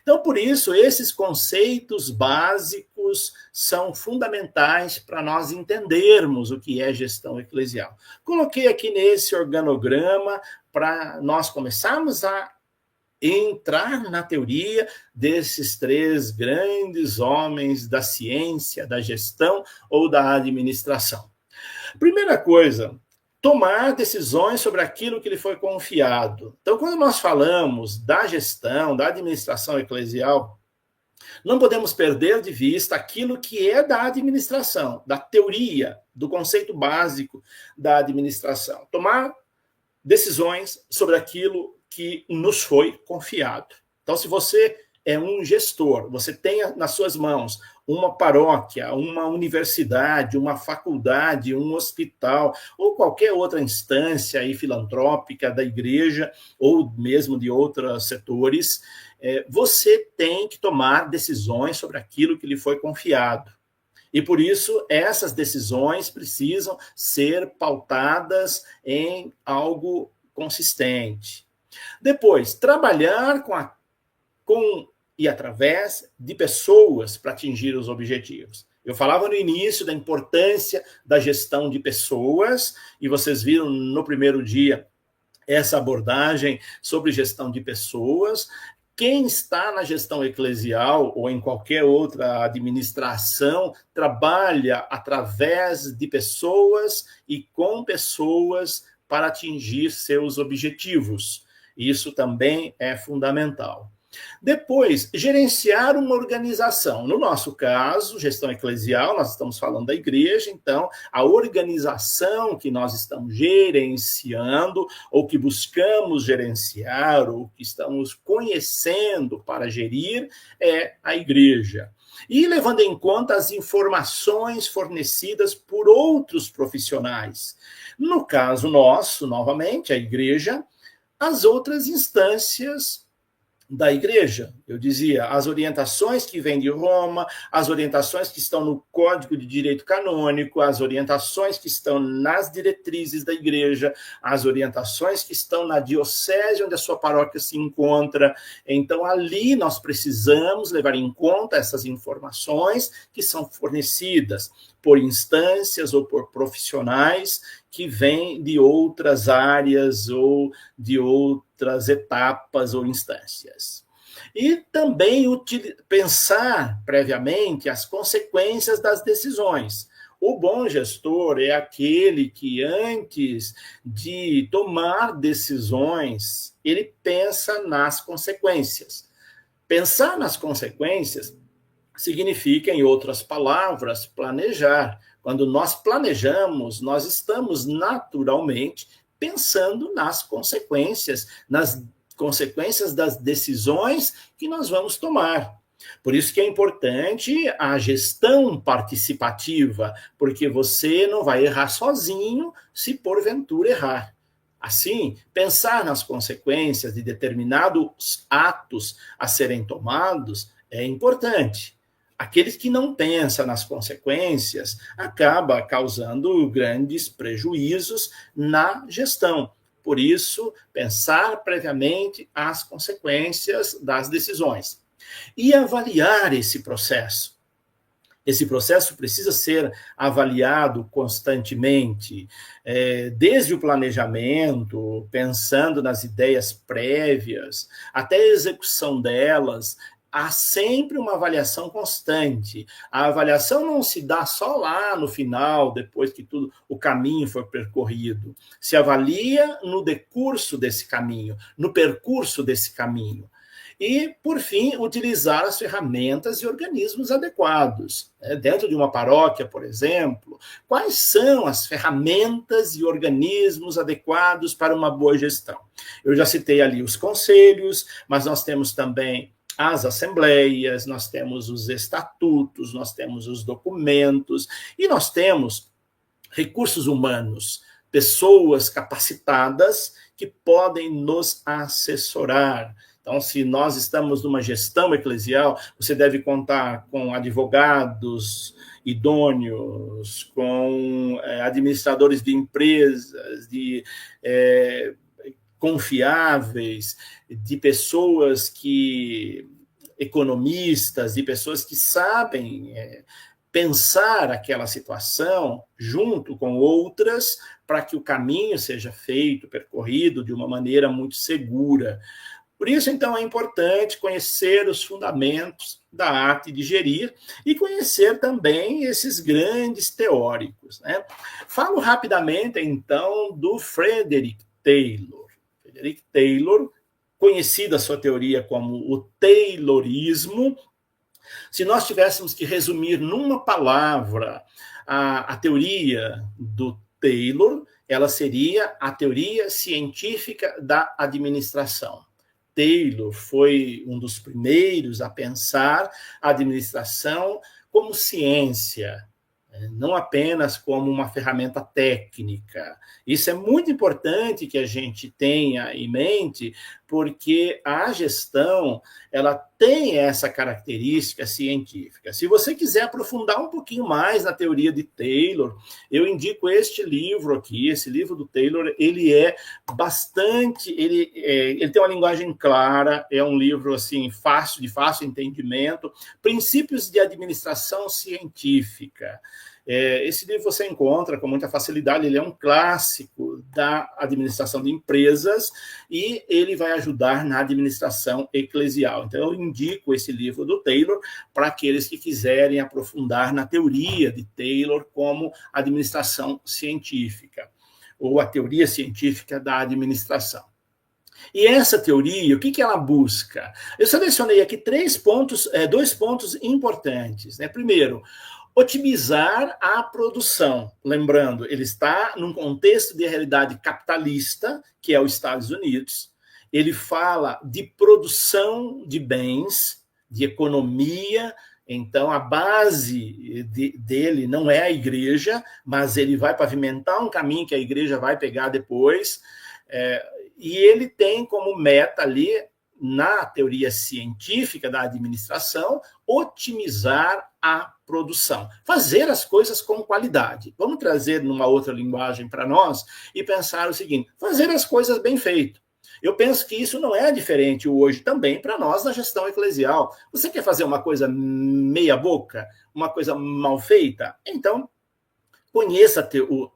Então, por isso, esses conceitos básicos são fundamentais para nós entendermos o que é gestão eclesial. Coloquei aqui nesse organograma para nós começarmos a entrar na teoria desses 3 grandes homens da ciência, da gestão ou da administração. Primeira coisa, tomar decisões sobre aquilo que lhe foi confiado. Então, quando nós falamos da gestão, da administração eclesial, não podemos perder de vista aquilo que é da administração, da teoria, do conceito básico da administração. Tomar decisões sobre aquilo que nos foi confiado. Então, se você é um gestor. Você tem nas suas mãos uma paróquia, uma universidade, uma faculdade, um hospital, ou qualquer outra instância aí filantrópica da igreja, ou mesmo de outros setores, você tem que tomar decisões sobre aquilo que lhe foi confiado. E por isso, essas decisões precisam ser pautadas em algo consistente. Depois, trabalhar com e através de pessoas para atingir os objetivos. Eu falava no início da importância da gestão de pessoas, e vocês viram no primeiro dia essa abordagem sobre gestão de pessoas. Quem está na gestão eclesial ou em qualquer outra administração trabalha através de pessoas e com pessoas para atingir seus objetivos. Isso também é fundamental. Depois, gerenciar uma organização. No nosso caso, gestão eclesial, nós estamos falando da igreja, então, a organização que nós estamos gerenciando, ou que buscamos gerenciar, ou que estamos conhecendo para gerir, é a igreja. E levando em conta as informações fornecidas por outros profissionais. No caso nosso, novamente, a igreja, as outras instâncias da igreja. Eu dizia, as orientações que vêm de Roma, as orientações que estão no Código de Direito Canônico, as orientações que estão nas diretrizes da igreja, as orientações que estão na diocese onde a sua paróquia se encontra. Então, ali nós precisamos levar em conta essas informações que são fornecidas por instâncias ou por profissionais que vêm de outras áreas ou de outras etapas ou instâncias. E também pensar previamente as consequências das decisões. O bom gestor é aquele que, antes de tomar decisões, ele pensa nas consequências. Pensar nas consequências significa, em outras palavras, planejar. Quando nós planejamos, nós estamos naturalmente pensando nas consequências das decisões que nós vamos tomar. Por isso que é importante a gestão participativa, porque você não vai errar sozinho se porventura errar. Assim, pensar nas consequências de determinados atos a serem tomados é importante. Aqueles que não pensam nas consequências acaba causando grandes prejuízos na gestão. Por isso, pensar previamente as consequências das decisões. E avaliar esse processo. Esse processo precisa ser avaliado constantemente, desde o planejamento, pensando nas ideias prévias, até a execução delas. Há sempre uma avaliação constante. A avaliação não se dá só lá no final, depois que tudo o caminho for percorrido. Se avalia no decurso desse caminho, no percurso desse caminho. E, por fim, utilizar as ferramentas e organismos adequados. Dentro de uma paróquia, por exemplo, quais são as ferramentas e organismos adequados para uma boa gestão? Eu já citei ali os conselhos, mas nós temos também as assembleias, nós temos os estatutos, nós temos os documentos, e nós temos recursos humanos, pessoas capacitadas que podem nos assessorar. Então, se nós estamos numa gestão eclesial, você deve contar com advogados idôneos, com administradores de empresas, confiáveis, de pessoas economistas, de pessoas que sabem pensar aquela situação junto com outras para que o caminho seja feito, percorrido de uma maneira muito segura. Por isso, então, é importante conhecer os fundamentos da arte de gerir e conhecer também esses grandes teóricos, né? Falo rapidamente, então, do Frederick Taylor. Frederick Taylor, conhecida a sua teoria como o Taylorismo. Se nós tivéssemos que resumir numa palavra a teoria do Taylor, ela seria a teoria científica da administração. Taylor foi um dos primeiros a pensar a administração como ciência, não apenas como uma ferramenta técnica. Isso é muito importante que a gente tenha em mente, porque a gestão, ela tem essa característica científica. Se você quiser aprofundar um pouquinho mais na teoria de Taylor, eu indico este livro aqui. Esse livro do Taylor, ele é bastante, ele tem uma linguagem clara, é um livro assim de fácil entendimento, Princípios de Administração Científica. Esse livro você encontra com muita facilidade, ele é um clássico da administração de empresas e ele vai ajudar na administração eclesial. Então, eu indico esse livro do Taylor para aqueles que quiserem aprofundar na teoria de Taylor como administração científica, ou a teoria científica da administração. E essa teoria, o que ela busca? Eu selecionei aqui dois pontos importantes, né? Primeiro, otimizar a produção. Lembrando, ele está num contexto de realidade capitalista, que é os Estados Unidos. Ele fala de produção de bens, de economia. Então, a base dele não é a igreja, mas ele vai pavimentar um caminho que a igreja vai pegar depois. E ele tem como meta ali, na teoria científica da administração, otimizar a produção, fazer as coisas com qualidade. Vamos trazer numa outra linguagem para nós e pensar o seguinte: fazer as coisas bem feito. Eu penso que isso não é diferente hoje também para nós na gestão eclesial. Você quer fazer uma coisa meia boca, uma coisa mal feita? Então, conheça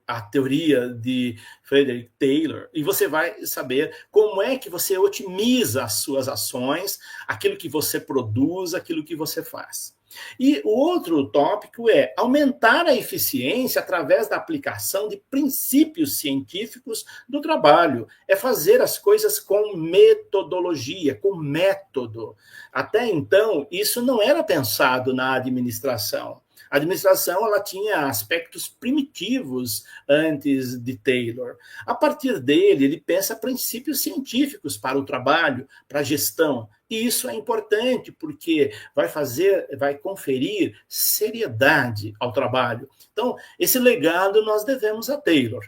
a teoria de Frederick Taylor e você vai saber como é que você otimiza as suas ações, aquilo que você produz, aquilo que você faz. E o outro tópico é aumentar a eficiência através da aplicação de princípios científicos do trabalho. É fazer as coisas com metodologia, com método. Até então, isso não era pensado na administração. A administração ela tinha aspectos primitivos antes de Taylor. A partir dele, ele pensa princípios científicos para o trabalho, para a gestão. E isso é importante porque vai conferir seriedade ao trabalho. Então, esse legado nós devemos a Taylor.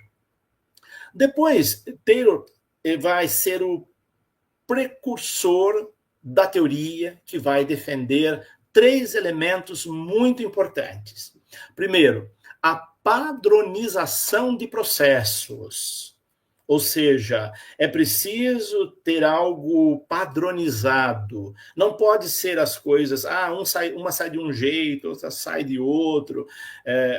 Depois, Taylor vai ser o precursor da teoria que vai defender 3 elementos muito importantes. Primeiro, a padronização de processos. Ou seja, é preciso ter algo padronizado. Não pode ser as coisas, uma sai de um jeito, outra sai de outro.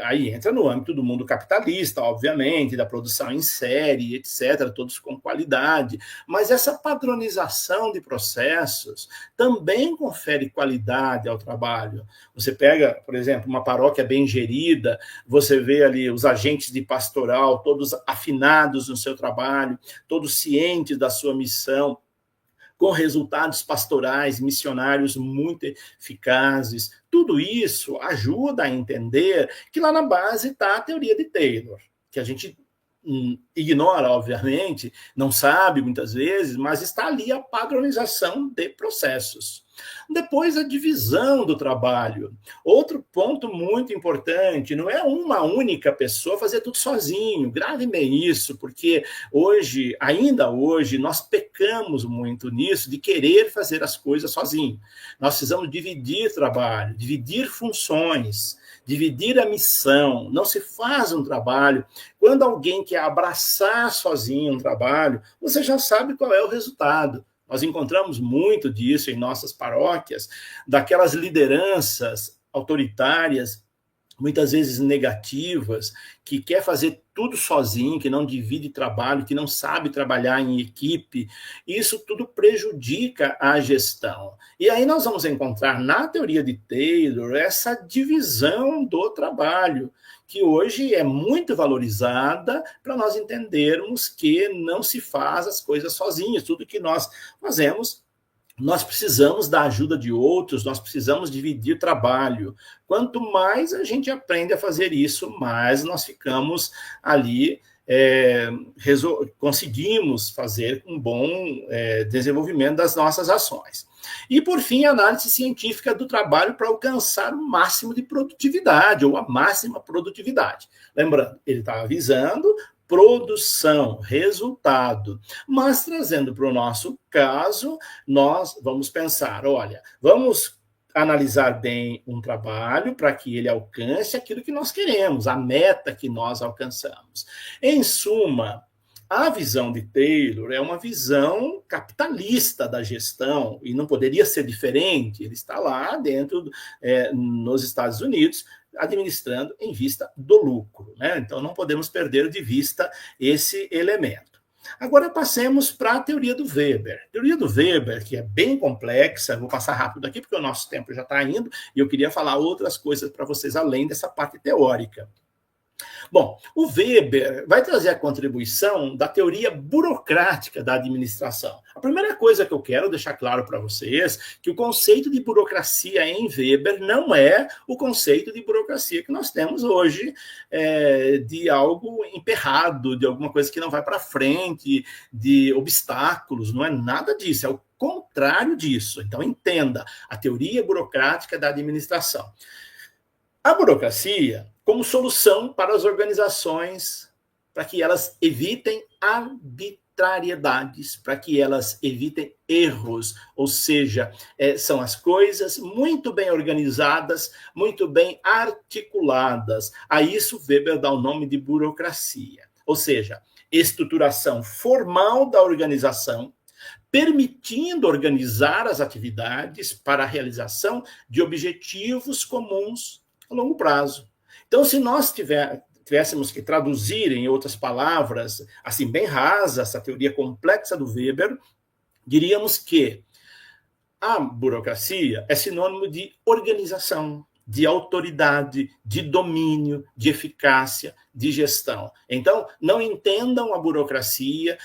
Aí entra no âmbito do mundo capitalista, obviamente, da produção em série, etc., todos com qualidade. Mas essa padronização de processos também confere qualidade ao trabalho. Você pega, por exemplo, uma paróquia bem gerida, você vê ali os agentes de pastoral, todos afinados no seu trabalho, todos cientes da sua missão, com resultados pastorais, missionários muito eficazes. Tudo isso ajuda a entender que lá na base está a teoria de Taylor, que a gente ignora, obviamente, não sabe muitas vezes, mas está ali a padronização de processos. Depois, a divisão do trabalho. Outro ponto muito importante, não é uma única pessoa fazer tudo sozinho. Grave bem isso, porque ainda hoje, nós pecamos muito nisso, de querer fazer as coisas sozinho. Nós precisamos dividir trabalho, dividir funções, dividir a missão. Não se faz um trabalho. Quando alguém quer abraçar sozinho um trabalho, você já sabe qual é o resultado. Nós encontramos muito disso em nossas paróquias, daquelas lideranças autoritárias, muitas vezes negativas, que quer fazer tudo sozinho, que não divide trabalho, que não sabe trabalhar em equipe. Isso tudo prejudica a gestão. E aí nós vamos encontrar na teoria de Taylor essa divisão do trabalho, que hoje é muito valorizada para nós entendermos que não se faz as coisas sozinhos. Tudo que nós fazemos, nós precisamos da ajuda de outros, nós precisamos dividir trabalho. Quanto mais a gente aprende a fazer isso, mais nós ficamos ali conseguimos fazer um bom desenvolvimento das nossas ações. E, por fim, a análise científica do trabalho para alcançar o máximo de produtividade, ou a máxima produtividade. Lembrando, ele estava visando produção, resultado, mas trazendo para o nosso caso, nós vamos pensar, olha, vamos analisar bem um trabalho para que ele alcance aquilo que nós queremos, a meta que nós alcançamos. Em suma, a visão de Taylor é uma visão capitalista da gestão, e não poderia ser diferente. Ele está lá dentro, nos Estados Unidos, administrando em vista do lucro, né? Então, não podemos perder de vista esse elemento. Agora, passemos para a teoria do Weber. A teoria do Weber, que é bem complexa, vou passar rápido aqui, porque o nosso tempo já está indo, e eu queria falar outras coisas para vocês, além dessa parte teórica. Bom, o Weber vai trazer a contribuição da teoria burocrática da administração. A primeira coisa que eu quero deixar claro para vocês, que o conceito de burocracia em Weber não é o conceito de burocracia que nós temos hoje, de algo emperrado, de alguma coisa que não vai para frente, de obstáculos, não é nada disso, é o contrário disso. Então, entenda, a teoria burocrática da administração. A burocracia como solução para as organizações, para que elas evitem arbitrariedades, para que elas evitem erros, ou seja, são as coisas muito bem organizadas, muito bem articuladas. A isso Weber dá o nome de burocracia, ou seja, estruturação formal da organização, permitindo organizar as atividades para a realização de objetivos comuns a longo prazo. Então, se nós tivéssemos que traduzir em outras palavras, assim, bem rasa, essa teoria complexa do Weber, diríamos que a burocracia é sinônimo de organização, de autoridade, de domínio, de eficácia, de gestão. Então, não entendam a burocracia,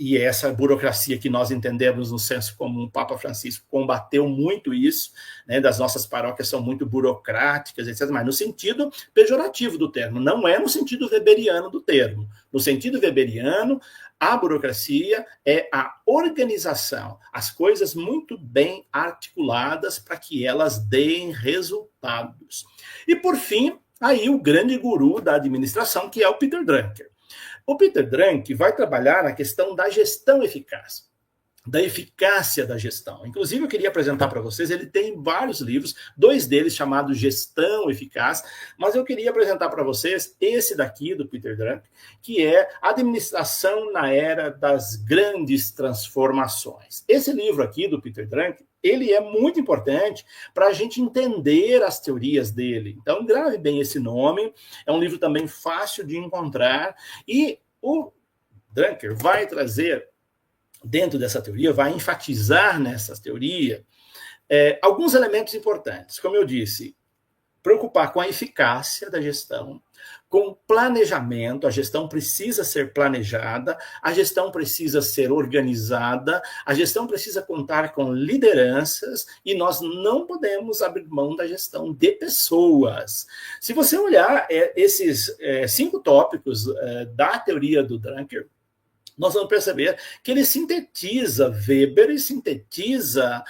e essa burocracia que nós entendemos no senso comum, o Papa Francisco combateu muito isso, né, das nossas paróquias são muito burocráticas, etc., mas no sentido pejorativo do termo, não é no sentido weberiano do termo. No sentido weberiano, a burocracia é a organização, as coisas muito bem articuladas para que elas deem resultados. E, por fim, aí o grande guru da administração, que é o Peter Drucker. O Peter Drucker vai trabalhar na questão da gestão eficaz, da eficácia da gestão. Inclusive, eu queria apresentar para vocês, ele tem vários livros, 2 deles chamados Gestão Eficaz, mas eu queria apresentar para vocês esse daqui, do Peter Drucker, que é Administração na Era das Grandes Transformações. Esse livro aqui, do Peter Drucker, ele é muito importante para a gente entender as teorias dele. Então, grave bem esse nome. É um livro também fácil de encontrar. E o Drucker vai trazer, dentro dessa teoria, vai enfatizar nessa teoria alguns elementos importantes. Como eu disse, preocupar com a eficácia da gestão, com planejamento, a gestão precisa ser planejada, a gestão precisa ser organizada, a gestão precisa contar com lideranças e nós não podemos abrir mão da gestão de pessoas. Se você olhar esses 5 tópicos da teoria do Drucker, nós vamos perceber que ele sintetiza Weber e sintetiza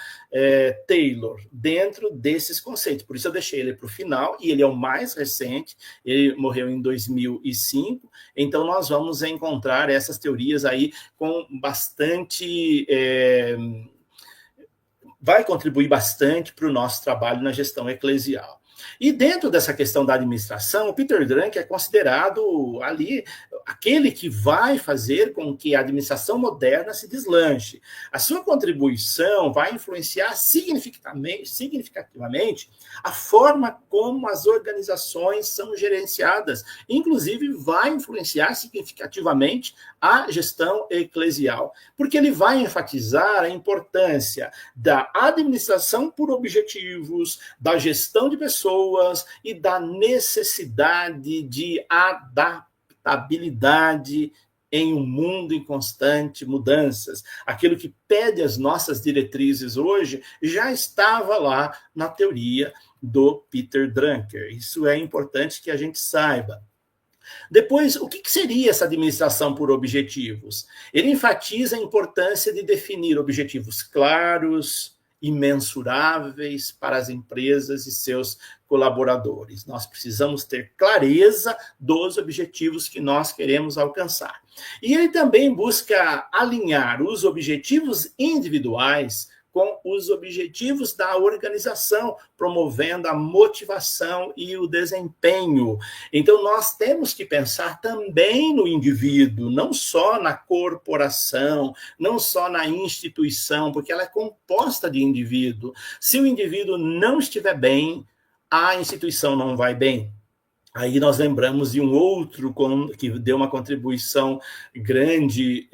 Taylor dentro desses conceitos. Por isso eu deixei ele para o final, e ele é o mais recente, ele morreu em 2005, então nós vamos encontrar essas teorias aí com bastante... vai contribuir bastante para o nosso trabalho na gestão eclesial. E dentro dessa questão da administração, o Peter Drucker é considerado ali aquele que vai fazer com que a administração moderna se deslanche. A sua contribuição vai influenciar significativamente a forma como as organizações são gerenciadas. Inclusive, vai influenciar significativamente a gestão eclesial, porque ele vai enfatizar a importância da administração por objetivos, da gestão de pessoas e da necessidade de adaptabilidade em um mundo em constante mudanças. Aquilo que pede as nossas diretrizes hoje já estava lá na teoria do Peter Drucker. Isso é importante que a gente saiba. Depois, o que seria essa administração por objetivos? Ele enfatiza a importância de definir objetivos claros e mensuráveis para as empresas e seus colaboradores. Nós precisamos ter clareza dos objetivos que nós queremos alcançar. E ele também busca alinhar os objetivos individuais com os objetivos da organização, promovendo a motivação e o desempenho. Então, nós temos que pensar também no indivíduo, não só na corporação, não só na instituição, porque ela é composta de indivíduo. Se o indivíduo não estiver bem, a instituição não vai bem. Aí nós lembramos de um outro que deu uma contribuição grande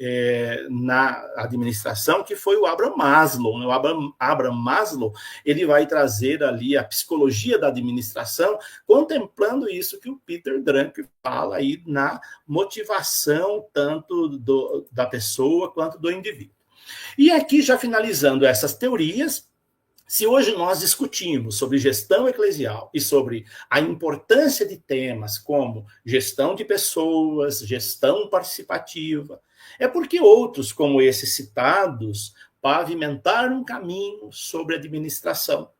na administração, que foi o Abraham Maslow. O Abraham Maslow, ele vai trazer ali a psicologia da administração, contemplando isso que o Peter Drucker fala aí na motivação tanto da pessoa quanto do indivíduo. E aqui, já finalizando essas teorias, se hoje nós discutimos sobre gestão eclesial e sobre a importância de temas como gestão de pessoas, gestão participativa, é porque outros, como esses citados, pavimentaram um caminho sobre administração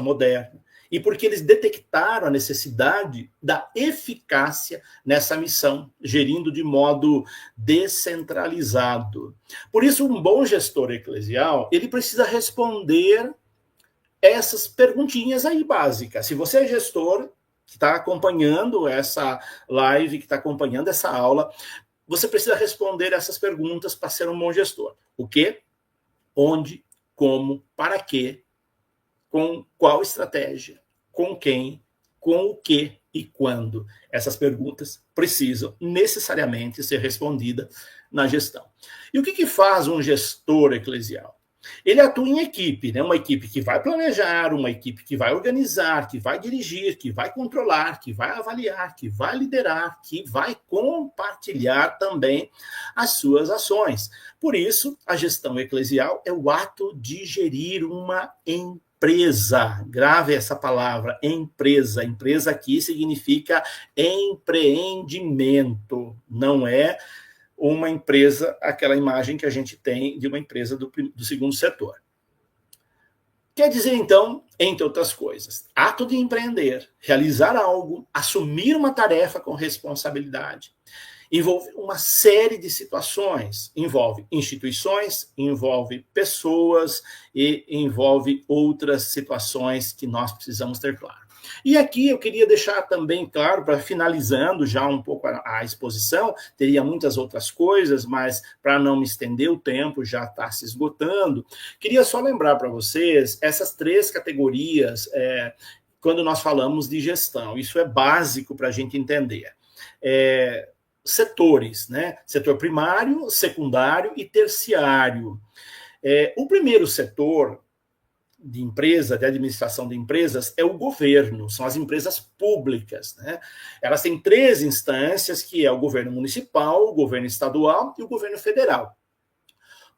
moderna, e porque eles detectaram a necessidade da eficácia nessa missão, gerindo de modo descentralizado. Por isso, um bom gestor eclesial, ele precisa responder essas perguntinhas aí básicas. Se você é gestor que está acompanhando essa live, que está acompanhando essa aula, você precisa responder essas perguntas para ser um bom gestor. O quê? Onde? Como? Para quê? Com qual estratégia? Com quem? Com o que e quando? Essas perguntas precisam necessariamente ser respondidas na gestão. E o que faz um gestor eclesial? Ele atua em equipe, né? Uma equipe que vai planejar, uma equipe que vai organizar, que vai dirigir, que vai controlar, que vai avaliar, que vai liderar, que vai compartilhar também as suas ações. Por isso, a gestão eclesial é o ato de gerir uma empresa. Grave essa palavra, empresa. Empresa aqui significa empreendimento, não é uma empresa, aquela imagem que a gente tem de uma empresa do segundo setor. Quer dizer, então, entre outras coisas, ato de empreender, realizar algo, assumir uma tarefa com responsabilidade, envolve uma série de situações, envolve instituições, envolve pessoas e envolve outras situações que nós precisamos ter claro. E aqui eu queria deixar também claro, para finalizando já um pouco a exposição, teria muitas outras coisas, mas para não me estender, o tempo já está se esgotando, queria só lembrar para vocês essas 3 categorias quando nós falamos de gestão. Isso é básico para a gente entender. Setores, né? Setor primário, secundário e terciário. O primeiro setor de empresa, de administração de empresas, é o governo, são as empresas públicas, né? Elas têm 3 instâncias, que é o governo municipal, o governo estadual e o governo federal.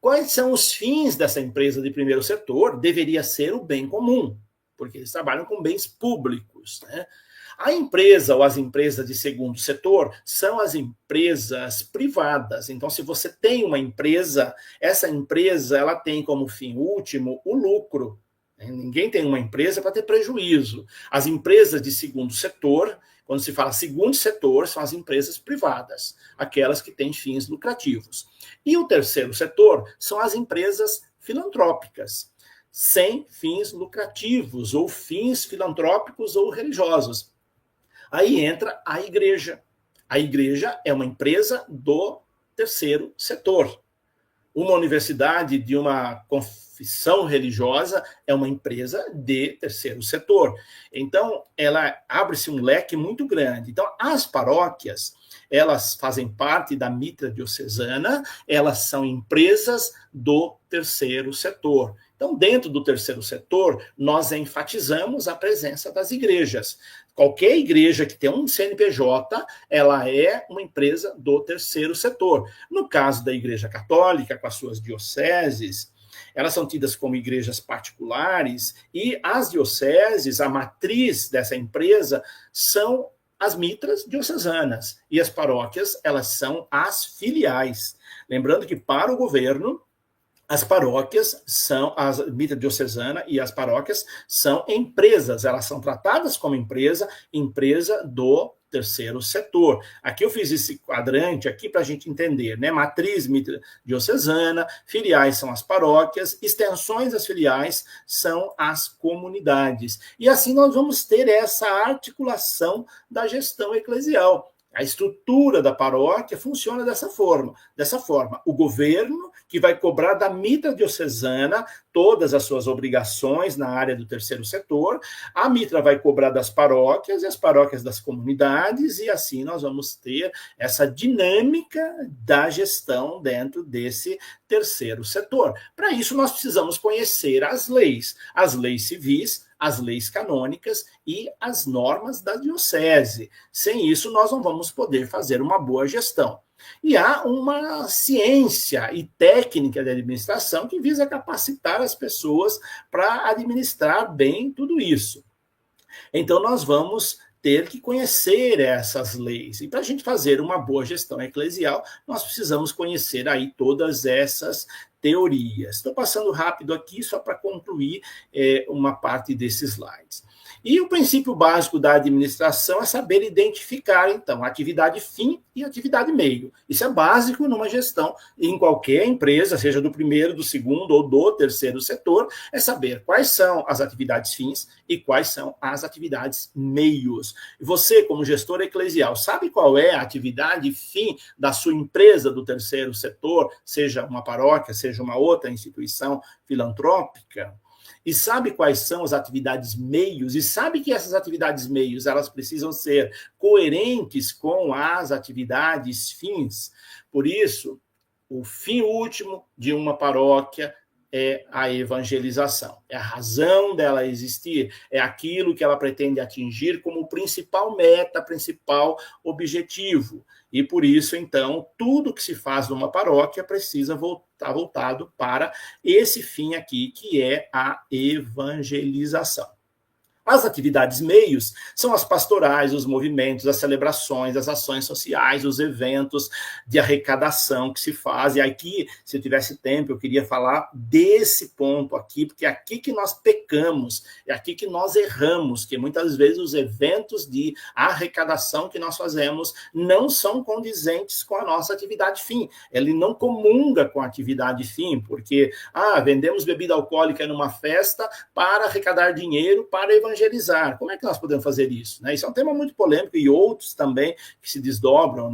Quais são os fins dessa empresa de primeiro setor? Deveria ser o bem comum, porque eles trabalham com bens públicos, né? A empresa ou as empresas de segundo setor são as empresas privadas. Então, se você tem uma empresa, essa empresa ela tem como fim último o lucro. Ninguém tem uma empresa para ter prejuízo. As empresas de segundo setor, quando se fala segundo setor, são as empresas privadas, aquelas que têm fins lucrativos. E o terceiro setor são as empresas filantrópicas, sem fins lucrativos, ou fins filantrópicos ou religiosos. Aí entra a igreja. A igreja é uma empresa do terceiro setor. Uma universidade de uma confissão religiosa é uma empresa de terceiro setor. Então, ela abre-se um leque muito grande. Então, as paróquias, elas fazem parte da mitra diocesana, elas são empresas do terceiro setor. Então, dentro do terceiro setor, nós enfatizamos a presença das igrejas. Qualquer igreja que tem um CNPJ, ela é uma empresa do terceiro setor. No caso da Igreja Católica, com as suas dioceses, elas são tidas como igrejas particulares, e as dioceses, a matriz dessa empresa, são as mitras diocesanas. E as paróquias, elas são as filiais. Lembrando que para o governo, as paróquias são, as mitra diocesana e as paróquias são empresas, elas são tratadas como empresa do terceiro setor. Aqui eu fiz esse quadrante aqui para a gente entender, né? Matriz mitra diocesana, filiais são as paróquias, extensões das filiais são as comunidades. E assim nós vamos ter essa articulação da gestão eclesial. A estrutura da paróquia funciona dessa forma. O governo, que vai cobrar da mitra diocesana todas as suas obrigações na área do terceiro setor, a mitra vai cobrar das paróquias e as paróquias das comunidades, e assim nós vamos ter essa dinâmica da gestão dentro desse terceiro setor. Para isso, nós precisamos conhecer as leis civis, as leis canônicas e as normas da diocese. Sem isso, nós não vamos poder fazer uma boa gestão. E há uma ciência e técnica de administração que visa capacitar as pessoas para administrar bem tudo isso. Então, nós vamos ter que conhecer essas leis. E para a gente fazer uma boa gestão eclesial, nós precisamos conhecer aí todas essas teorias. Estou passando rápido aqui só para concluir uma parte desses slides. E o princípio básico da administração é saber identificar, então, a atividade fim e a atividade meio. Isso é básico numa gestão, em qualquer empresa, seja do primeiro, do segundo ou do terceiro setor, é saber quais são as atividades fins e quais são as atividades meios. Você, como gestor eclesial, sabe qual é a atividade fim da sua empresa do terceiro setor, seja uma paróquia, seja uma outra instituição filantrópica? E sabe quais são as atividades meios, e sabe que essas atividades meios, elas precisam ser coerentes com as atividades fins. Por isso, o fim último de uma paróquia é a evangelização. É a razão dela existir, é aquilo que ela pretende atingir como principal meta, principal objetivo. E por isso, então, tudo que se faz numa paróquia precisa estar voltado para esse fim aqui, que é a evangelização. As atividades meios são as pastorais, os movimentos, as celebrações, as ações sociais, os eventos de arrecadação que se fazem. Aqui, se eu tivesse tempo, eu queria falar desse ponto aqui, porque é aqui que nós pecamos, é aqui que nós erramos, que muitas vezes os eventos de arrecadação que nós fazemos não são condizentes com a nossa atividade fim. Ele não comunga com a atividade fim, porque vendemos bebida alcoólica numa festa para arrecadar dinheiro para evangelizar. Como é que nós podemos fazer isso? Isso é um tema muito polêmico e outros também que se desdobram,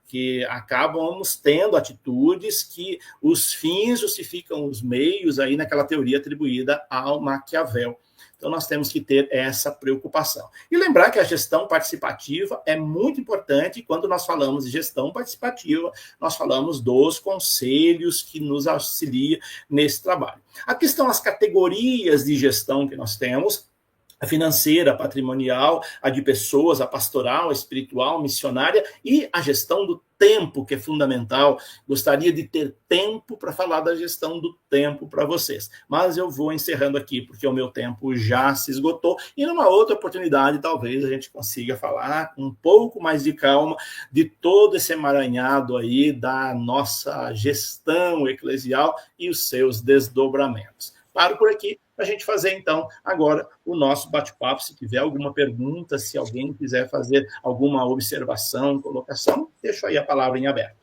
que acabamos tendo atitudes que os fins justificam os meios aí naquela teoria atribuída ao Maquiavel. Então, nós temos que ter essa preocupação. E lembrar que a gestão participativa é muito importante. Quando nós falamos de gestão participativa, nós falamos dos conselhos que nos auxiliam nesse trabalho. Aqui estão as categorias de gestão que nós temos: a financeira, a patrimonial, a de pessoas, a pastoral, a espiritual, a missionária e a gestão do tempo, que é fundamental. Gostaria de ter tempo para falar da gestão do tempo para vocês, mas eu vou encerrando aqui, porque o meu tempo já se esgotou, e numa outra oportunidade, talvez a gente consiga falar com um pouco mais de calma de todo esse emaranhado aí da nossa gestão eclesial e os seus desdobramentos. Paro por aqui para a gente fazer, então, agora o nosso bate-papo. Se tiver alguma pergunta, se alguém quiser fazer alguma observação, colocação, deixo aí a palavra em aberto.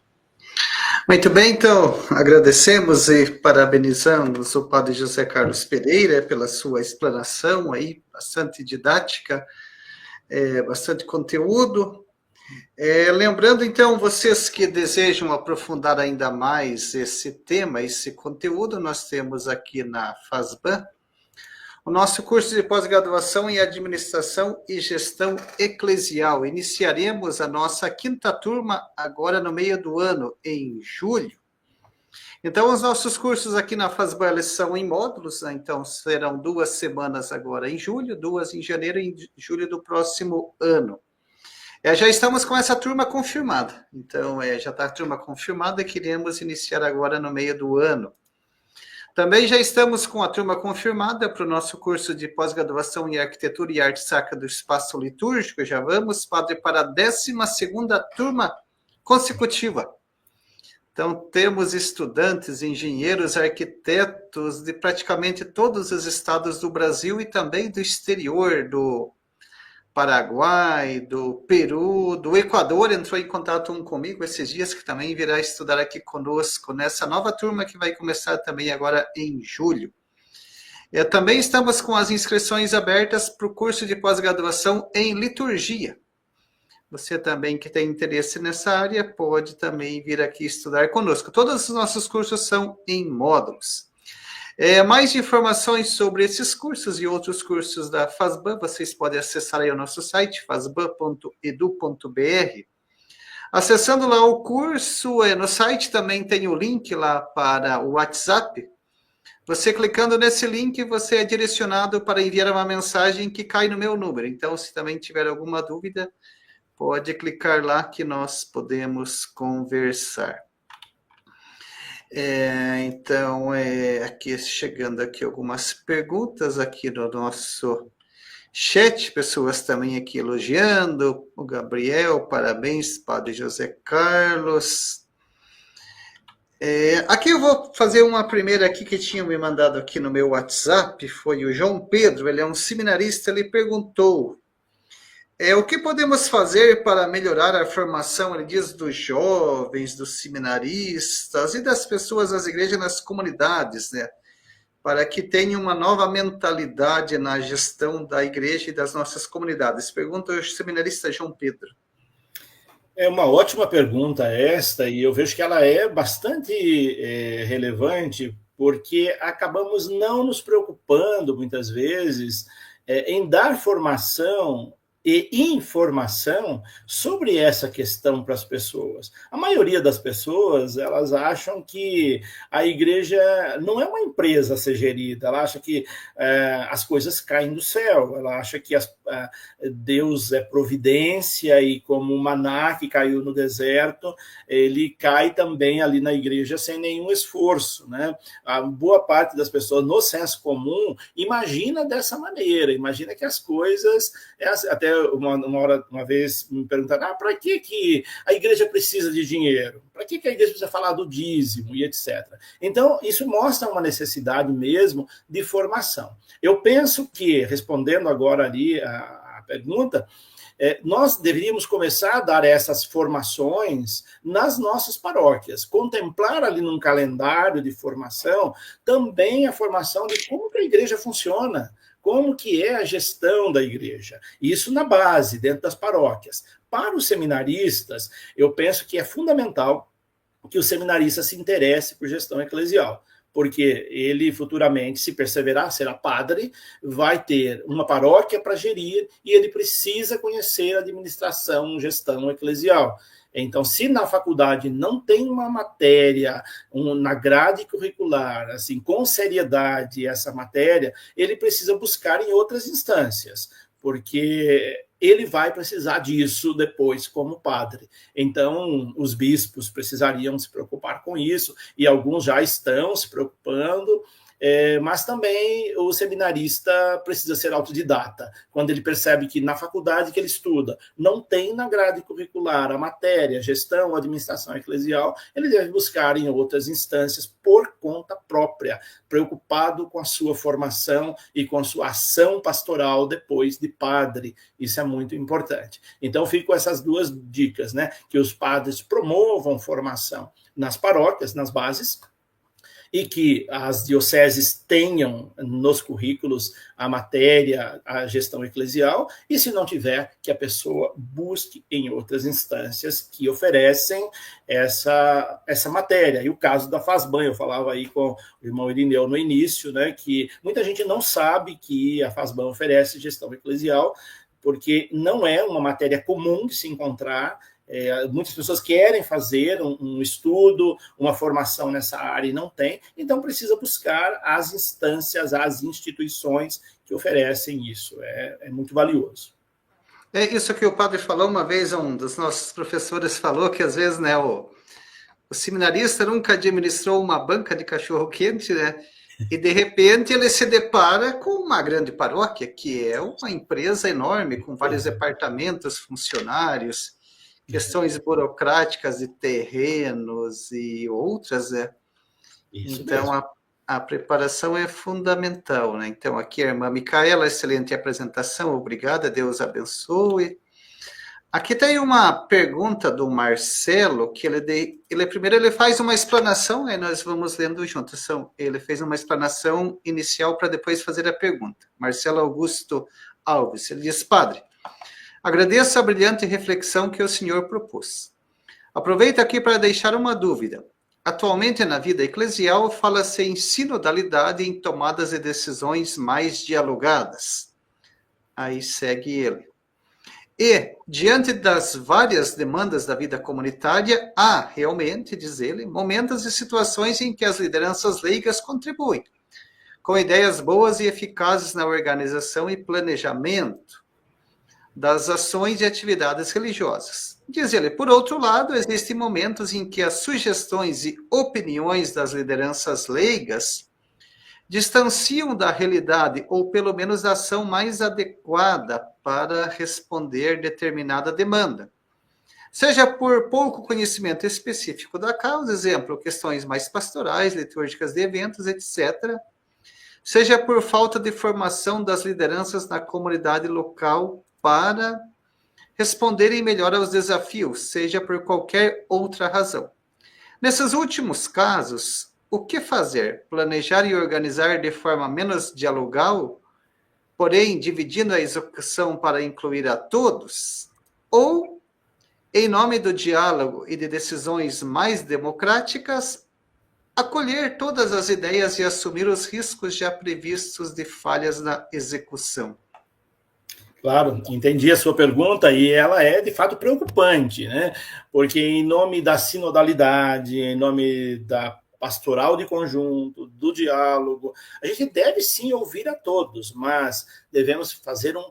Muito bem, então, agradecemos e parabenizamos o padre José Carlos Pereira pela sua explanação aí, bastante didática, bastante conteúdo. Lembrando, então, vocês que desejam aprofundar ainda mais esse tema, esse conteúdo, nós temos aqui na FASBAN o nosso curso de pós-graduação em Administração e Gestão Eclesial. Iniciaremos a nossa 5ª turma agora no meio do ano, em julho. Então, os nossos cursos aqui na FASBAN, eles são em módulos, então serão 2 semanas agora em julho, 2 em janeiro e em julho do próximo ano. Já estamos com essa turma confirmada, então já está a turma confirmada e queremos iniciar agora no meio do ano. Também já estamos com a turma confirmada para o nosso curso de pós-graduação em Arquitetura e Arte Sacra do Espaço Litúrgico. Já vamos, padre, para a 12ª turma consecutiva. Então, temos estudantes, engenheiros, arquitetos de praticamente todos os estados do Brasil e também do exterior, do Paraguai, do Peru, do Equador. Entrou em contato comigo esses dias, que também virá estudar aqui conosco nessa nova turma que vai começar também agora em julho. Também estamos com as inscrições abertas para o curso de pós-graduação em liturgia. Você também que tem interesse nessa área pode também vir aqui estudar conosco. Todos os nossos cursos são em módulos. Mais informações sobre esses cursos e outros cursos da FASBAN, vocês podem acessar aí o nosso site, fasban.edu.br. Acessando lá o curso, no site também tem o link lá para o WhatsApp. Você clicando nesse link, você é direcionado para enviar uma mensagem que cai no meu número. Então, se também tiver alguma dúvida, pode clicar lá que nós podemos conversar. Então, aqui chegando aqui algumas perguntas aqui no nosso chat, pessoas também aqui elogiando, o Gabriel, parabéns, Padre José Carlos. Aqui eu vou fazer uma primeira aqui que tinham me mandado aqui no meu WhatsApp, foi o João Pedro, ele é um seminarista, ele perguntou, o que podemos fazer para melhorar a formação, ele diz, dos jovens, dos seminaristas e das pessoas das igrejas nas comunidades, né? Para que tenham uma nova mentalidade na gestão da igreja e das nossas comunidades. Pergunta o seminarista João Pedro. É uma ótima pergunta esta, e eu vejo que ela é bastante relevante, porque acabamos não nos preocupando, muitas vezes, em dar formação e informação sobre essa questão para as pessoas. A maioria das pessoas, elas acham que a igreja não é uma empresa a ser gerida, ela acha que as coisas caem do céu, ela acha que Deus é providência e como o maná que caiu no deserto, ele cai também ali na igreja sem nenhum esforço, né? A boa parte das pessoas, no senso comum, imagina dessa maneira, imagina que as coisas, até uma vez me perguntaram, para que a igreja precisa de dinheiro? Para que a igreja precisa falar do dízimo e etc. Então, isso mostra uma necessidade mesmo de formação. Eu penso que, respondendo agora ali a pergunta, nós deveríamos começar a dar essas formações nas nossas paróquias, contemplar ali num calendário de formação também a formação de como que a igreja funciona, como que é a gestão da igreja. Isso na base, dentro das paróquias. Para os seminaristas, eu penso que é fundamental que o seminarista se interesse por gestão eclesial, porque ele futuramente, se perseverar, será padre, vai ter uma paróquia para gerir e ele precisa conhecer a administração, gestão eclesial. Então, se na faculdade não tem uma matéria, na grade curricular, assim, com seriedade essa matéria, ele precisa buscar em outras instâncias, porque ele vai precisar disso depois como padre. Então, os bispos precisariam se preocupar com isso, e alguns já estão se preocupando, mas também o seminarista precisa ser autodidata. Quando ele percebe que na faculdade que ele estuda não tem na grade curricular a matéria, gestão, administração eclesial, ele deve buscar em outras instâncias por conta própria, preocupado com a sua formação e com a sua ação pastoral depois de padre. Isso é muito importante. Então, fico com essas duas dicas, né? Que os padres promovam formação nas paróquias, nas bases, e que as dioceses tenham nos currículos a matéria, a gestão eclesial, e se não tiver, que a pessoa busque em outras instâncias que oferecem essa matéria. E o caso da FASBAN, eu falava aí com o irmão Irineu no início, né, que muita gente não sabe que a FASBAN oferece gestão eclesial, porque não é uma matéria comum de se encontrar. Muitas pessoas querem fazer um estudo, uma formação nessa área e não tem, então precisa buscar as instâncias, as instituições que oferecem isso. É muito valioso. É isso que o padre falou uma vez, um dos nossos professores falou, que às vezes, né, o seminarista nunca administrou uma banca de cachorro-quente, né? E, de repente, ele se depara com uma grande paróquia, que é uma empresa enorme, com vários departamentos, funcionários, questões burocráticas de terrenos e outras, né? Isso Então, mesmo. a preparação é fundamental, né? Então, aqui a irmã Micaela, excelente apresentação, obrigada, Deus abençoe. Aqui tem uma pergunta do Marcelo, que ele primeiro ele faz uma explanação, aí nós vamos lendo juntos. Ele fez uma explanação inicial para depois fazer a pergunta. Marcelo Augusto Alves, ele diz, padre, agradeço a brilhante reflexão que o senhor propôs. Aproveito aqui para deixar uma dúvida. Atualmente, na vida eclesial, fala-se em sinodalidade em tomadas de decisões mais dialogadas. Aí segue ele. E, diante das várias demandas da vida comunitária, há realmente, diz ele, momentos e situações em que as lideranças leigas contribuem, com ideias boas e eficazes na organização e planejamento das ações e atividades religiosas. Diz ele, por outro lado, existem momentos em que as sugestões e opiniões das lideranças leigas distanciam da realidade ou pelo menos da ação mais adequada para responder determinada demanda. Seja por pouco conhecimento específico da causa, exemplo, questões mais pastorais, litúrgicas de eventos, etc., seja por falta de formação das lideranças na comunidade local para responderem melhor aos desafios, seja por qualquer outra razão. Nesses últimos casos, o que fazer? Planejar e organizar de forma menos dialogal, porém dividindo a execução para incluir a todos? Ou, em nome do diálogo e de decisões mais democráticas, acolher todas as ideias e assumir os riscos já previstos de falhas na execução? Claro, entendi a sua pergunta e ela é de fato preocupante, né? Porque em nome da sinodalidade, em nome da pastoral de conjunto, do diálogo, a gente deve sim ouvir a todos, mas devemos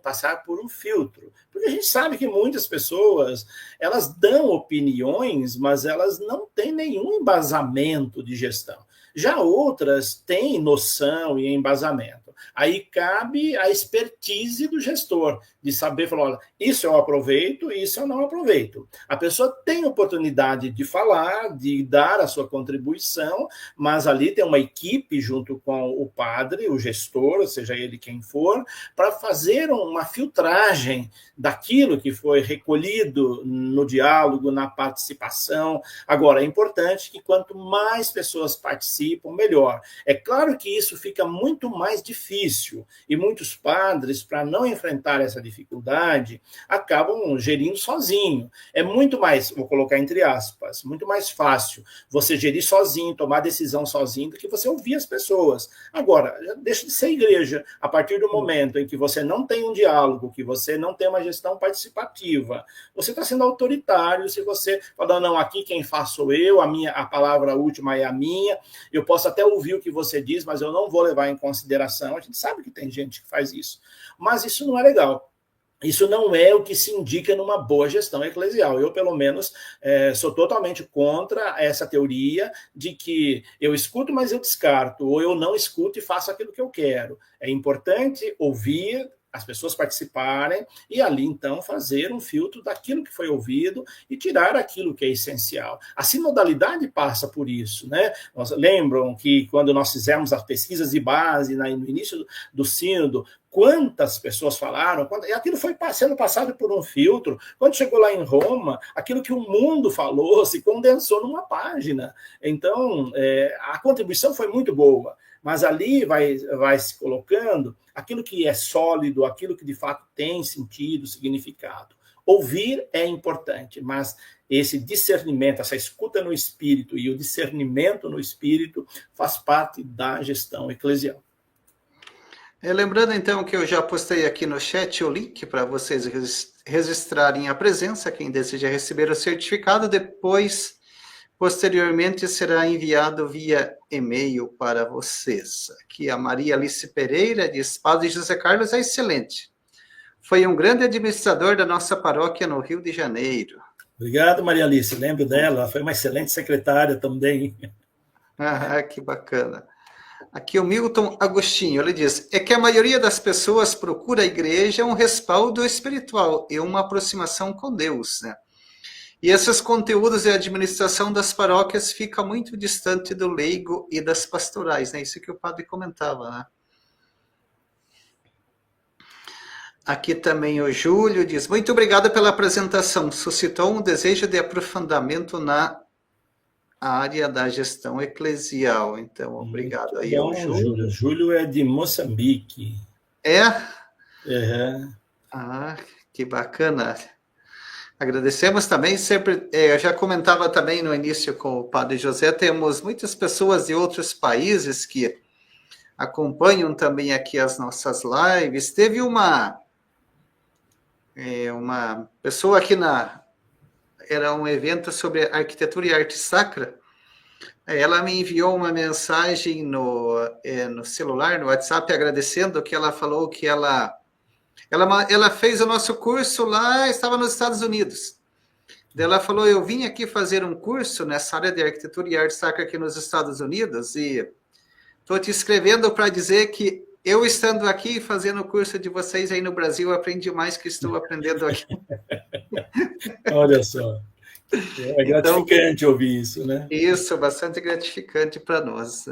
passar por um filtro, porque a gente sabe que muitas pessoas elas dão opiniões, mas elas não têm nenhum embasamento de gestão. Já outras têm noção e embasamento. Aí cabe a expertise do gestor, de saber falar, olha, isso eu aproveito, isso eu não aproveito. A pessoa tem oportunidade de falar, de dar a sua contribuição, mas ali tem uma equipe junto com o padre, o gestor, seja ele quem for, para fazer uma filtragem daquilo que foi recolhido no diálogo, na participação. Agora, é importante que quanto mais pessoas participam, melhor. É claro que isso fica muito mais difícil, e muitos padres, para não enfrentar essa dificuldade, acabam gerindo sozinho. É muito mais, vou colocar entre aspas, muito mais fácil você gerir sozinho, tomar decisão sozinho, do que você ouvir as pessoas. Agora, deixa de ser igreja. A partir do momento em que você não tem um diálogo, que você não tem uma gestão participativa, você está sendo autoritário. Se você fala, não, aqui quem faz sou eu, a palavra última é a minha, eu posso até ouvir o que você diz, mas eu não vou levar em consideração. A gente sabe que tem gente que faz isso, mas isso não é legal. Isso não é o que se indica numa boa gestão eclesial. Eu, pelo menos, sou totalmente contra essa teoria de que eu escuto, mas eu descarto, ou eu não escuto e faço aquilo que eu quero. É importante ouvir, as pessoas participarem e ali, então, fazer um filtro daquilo que foi ouvido e tirar aquilo que é essencial. A sinodalidade passa por isso, né? Lembram que quando nós fizemos as pesquisas de base no início do sínodo, quantas pessoas falaram, e aquilo foi sendo passado por um filtro. Quando chegou lá em Roma, aquilo que o mundo falou se condensou numa página. Então, a contribuição foi muito boa, mas ali vai se colocando aquilo que é sólido, aquilo que de fato tem sentido, significado. Ouvir é importante, mas esse discernimento, essa escuta no espírito e o discernimento no espírito faz parte da gestão eclesial. Lembrando, então, que eu já postei aqui no chat o link para vocês registrarem a presença, quem deseja receber o certificado, depois, posteriormente, será enviado via e-mail para vocês. Aqui a Maria Alice Pereira diz, Padre José Carlos é excelente. Foi um grande administrador da nossa paróquia no Rio de Janeiro. Obrigado, Maria Alice, lembro dela, foi uma excelente secretária também. Ah, que bacana. Aqui o Milton Agostinho, ele diz, é que a maioria das pessoas procura a igreja um respaldo espiritual e uma aproximação com Deus, né? E esses conteúdos e a administração das paróquias fica muito distante do leigo e das pastorais, né? Isso que o padre comentava, né? Aqui também o Júlio diz, muito obrigado pela apresentação, suscitou um desejo de aprofundamento na área da gestão eclesial. Então, obrigado Muito aí ao bom, Júlio. Júlio é de Moçambique. É? Uhum. Ah, que bacana. Agradecemos também, sempre, eu já comentava também no início com o Padre José, temos muitas pessoas de outros países que acompanham também aqui as nossas lives. Teve uma pessoa aqui era um evento sobre arquitetura e arte sacra, ela me enviou uma mensagem no celular, no WhatsApp, agradecendo que ela falou que ela fez o nosso curso lá, estava nos Estados Unidos. Ela falou, eu vim aqui fazer um curso nessa área de arquitetura e arte sacra aqui nos Estados Unidos e estou te escrevendo para dizer que eu estando aqui fazendo o curso de vocês aí no Brasil, aprendi mais que estou aprendendo aqui. Olha só. É gratificante então, ouvir isso, né? Isso, bastante gratificante para nós.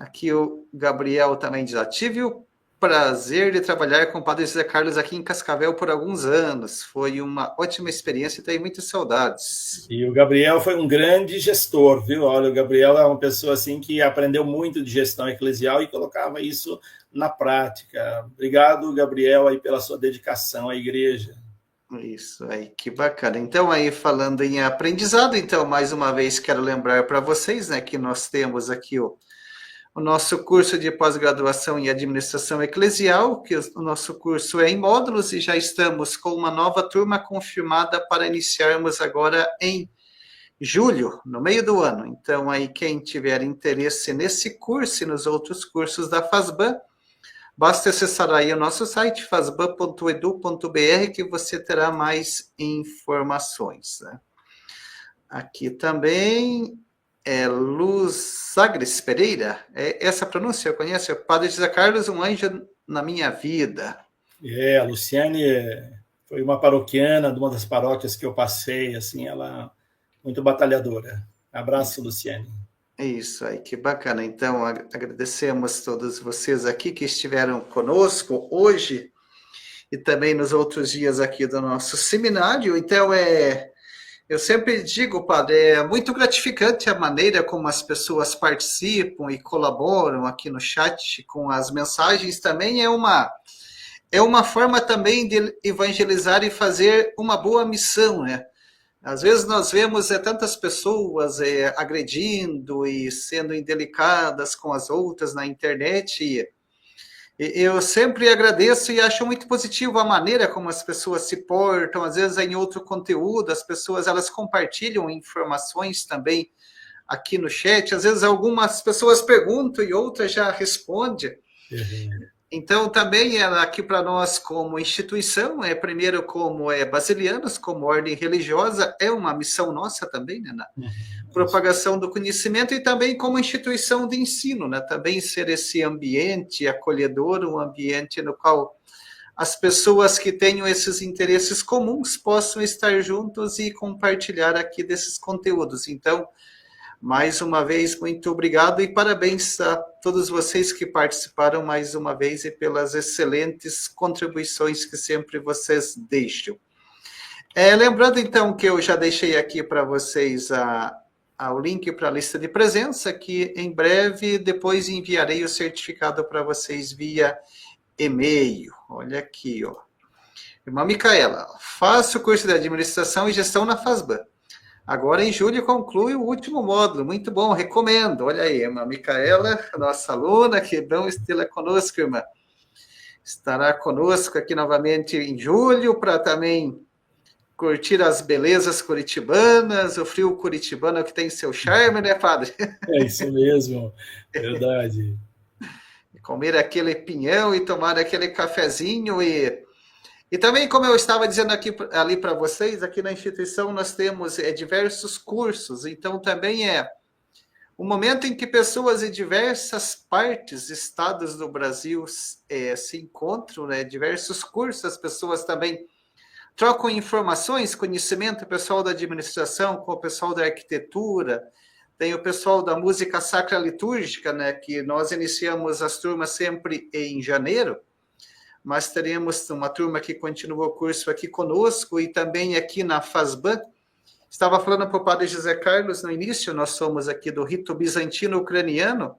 Aqui o Gabriel também diz, tive o prazer de trabalhar com o Padre José Carlos aqui em Cascavel por alguns anos. Foi uma ótima experiência e tenho muitas saudades. E o Gabriel foi um grande gestor, viu? Olha, o Gabriel é uma pessoa assim que aprendeu muito de gestão eclesial e colocava isso na prática. Obrigado, Gabriel, aí pela sua dedicação à igreja. Isso aí, que bacana. Então, aí falando em aprendizado, então, mais uma vez quero lembrar para vocês, né, que nós temos aqui o nosso curso de pós-graduação em administração eclesial, que o nosso curso é em módulos e já estamos com uma nova turma confirmada para iniciarmos agora em julho, no meio do ano. Então, aí quem tiver interesse nesse curso e nos outros cursos da FASBAN, basta acessar aí o nosso site, fasban.edu.br, que você terá mais informações, né? Aqui também Luz Sagres Pereira, essa pronúncia eu conheço, Padre José Carlos, um anjo na minha vida. A Luciane foi uma paroquiana de uma das paróquias que eu passei, assim, ela muito batalhadora. Abraço, Luciane. Isso aí, que bacana. Então, agradecemos todos vocês aqui que estiveram conosco hoje e também nos outros dias aqui do nosso seminário. Então, eu sempre digo, padre, é muito gratificante a maneira como as pessoas participam e colaboram aqui no chat com as mensagens. Também é uma forma também de evangelizar e fazer uma boa missão, né? Às vezes nós vemos tantas pessoas agredindo e sendo indelicadas com as outras na internet e eu sempre agradeço e acho muito positivo a maneira como as pessoas se portam. Às vezes, em outro conteúdo, as pessoas elas compartilham informações também aqui no chat. Às vezes, algumas pessoas perguntam e outras já respondem. Uhum. Então, também aqui para nós, como instituição, primeiro como basilianos, como ordem religiosa, é uma missão nossa também, né, na propagação do conhecimento e também como instituição de ensino, né, também ser esse ambiente acolhedor, um ambiente no qual as pessoas que tenham esses interesses comuns possam estar juntos e compartilhar aqui desses conteúdos. Então, mais uma vez, muito obrigado e parabéns a todos vocês que participaram mais uma vez e pelas excelentes contribuições que sempre vocês deixam. Lembrando, então, que eu já deixei aqui para vocês o link para a lista de presença, que em breve depois enviarei o certificado para vocês via e-mail. Olha aqui, ó. Irmã Micaela, faço o curso de administração e gestão na FASBAN. Agora, em julho, conclui o último módulo. Muito bom, recomendo. Olha aí, irmã Micaela, nossa aluna, que bom estê-la conosco, irmã. Estará conosco aqui novamente em julho, para também curtir as belezas curitibanas, o frio curitibano que tem seu charme, né, padre? É isso mesmo, verdade. Comer aquele pinhão e tomar aquele cafezinho e também, como eu estava dizendo ali para vocês, aqui na instituição nós temos diversos cursos, então também um momento em que pessoas de diversas partes, estados do Brasil se encontram, né? Diversos cursos, as pessoas também trocam informações, conhecimento, o pessoal da administração com o pessoal da arquitetura, tem o pessoal da música sacra litúrgica, né? Que nós iniciamos as turmas sempre em janeiro, mas teremos uma turma que continua o curso aqui conosco e também aqui na FASBAN. Estava falando para o padre José Carlos no início, nós somos aqui do rito bizantino ucraniano,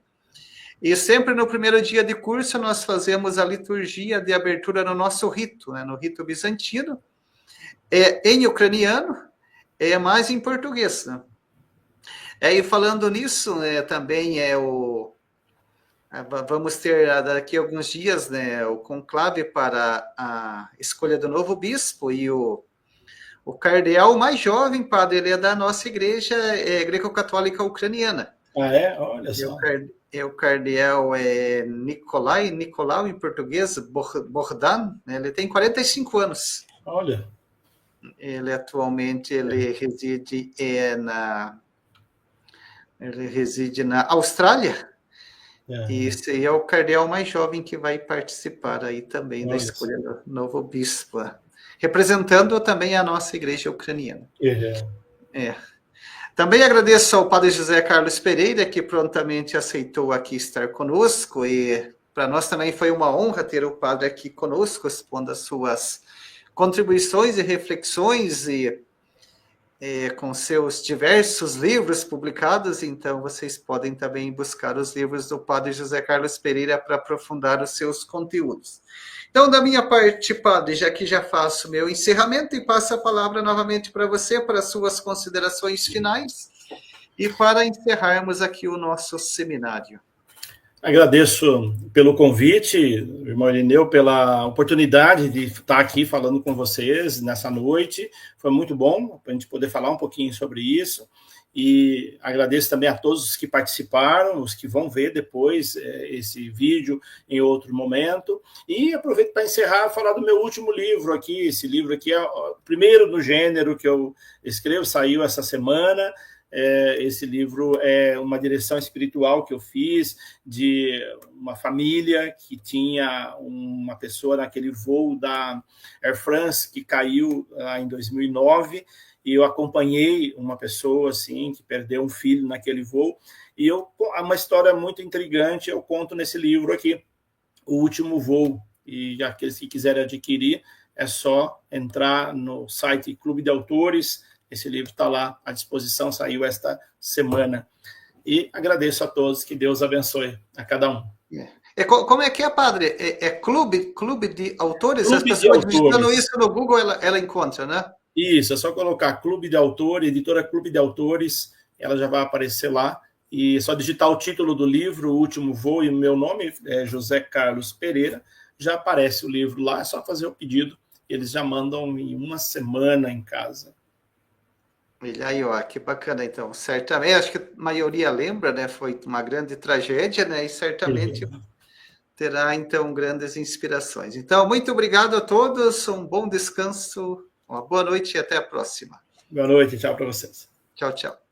e sempre no primeiro dia de curso nós fazemos a liturgia de abertura no nosso rito, né, no rito bizantino, em ucraniano, mas em português. Né? E falando nisso, também vamos ter daqui a alguns dias, né, o conclave para a escolha do novo bispo, e o cardeal mais jovem, padre, ele é da nossa igreja greco-católica ucraniana. Ah, é? Olha só. O cardeal Nicolau, em português, Bordan, né, ele tem 45 anos. Olha. Ele atualmente reside na Austrália. E esse é o cardeal mais jovem que vai participar aí também da escolha do novo bispo, representando também a nossa igreja ucraniana. Também agradeço ao padre José Carlos Pereira, que prontamente aceitou aqui estar conosco, e para nós também foi uma honra ter o padre aqui conosco, expondo as suas contribuições e reflexões, e com seus diversos livros publicados. Então vocês podem também buscar os livros do padre José Carlos Pereira para aprofundar os seus conteúdos. Então, da minha parte, padre, já faço meu encerramento e passo a palavra novamente para você, para suas considerações finais e para encerrarmos aqui o nosso seminário. Agradeço pelo convite, irmão Irineu, pela oportunidade de estar aqui falando com vocês nessa noite. Foi muito bom para a gente poder falar um pouquinho sobre isso. E agradeço também a todos os que participaram, os que vão ver depois esse vídeo em outro momento. E aproveito para encerrar, falar do meu último livro aqui. Esse livro aqui é o primeiro do gênero que eu escrevo, saiu essa semana. Esse livro é uma direção espiritual que eu fiz de uma família que tinha uma pessoa naquele voo da Air France que caiu em 2009, e eu acompanhei uma pessoa assim que perdeu um filho naquele voo, e uma história muito intrigante eu conto nesse livro aqui, O Último Voo. E aqueles que quiserem adquirir, é só entrar no site Clube de Autores. Esse livro está lá à disposição, saiu esta semana. E agradeço a todos, que Deus abençoe a cada um. Como é que é, padre? Clube de Autores? Clube As pessoas digitando isso no Google, ela encontra, né? Isso, é só colocar Clube de Autores, editora Clube de Autores, ela já vai aparecer lá. E é só digitar o título do livro, O Último Voo, e o meu nome é José Carlos Pereira, já aparece o livro lá, é só fazer o pedido, eles já mandam em uma semana em casa. Aí, ó, que bacana, então. Certamente, acho que a maioria lembra, né? Foi uma grande tragédia, né? E certamente terá, então, grandes inspirações. Então, muito obrigado a todos, um bom descanso, uma boa noite e até a próxima. Boa noite, tchau para vocês. Tchau, tchau.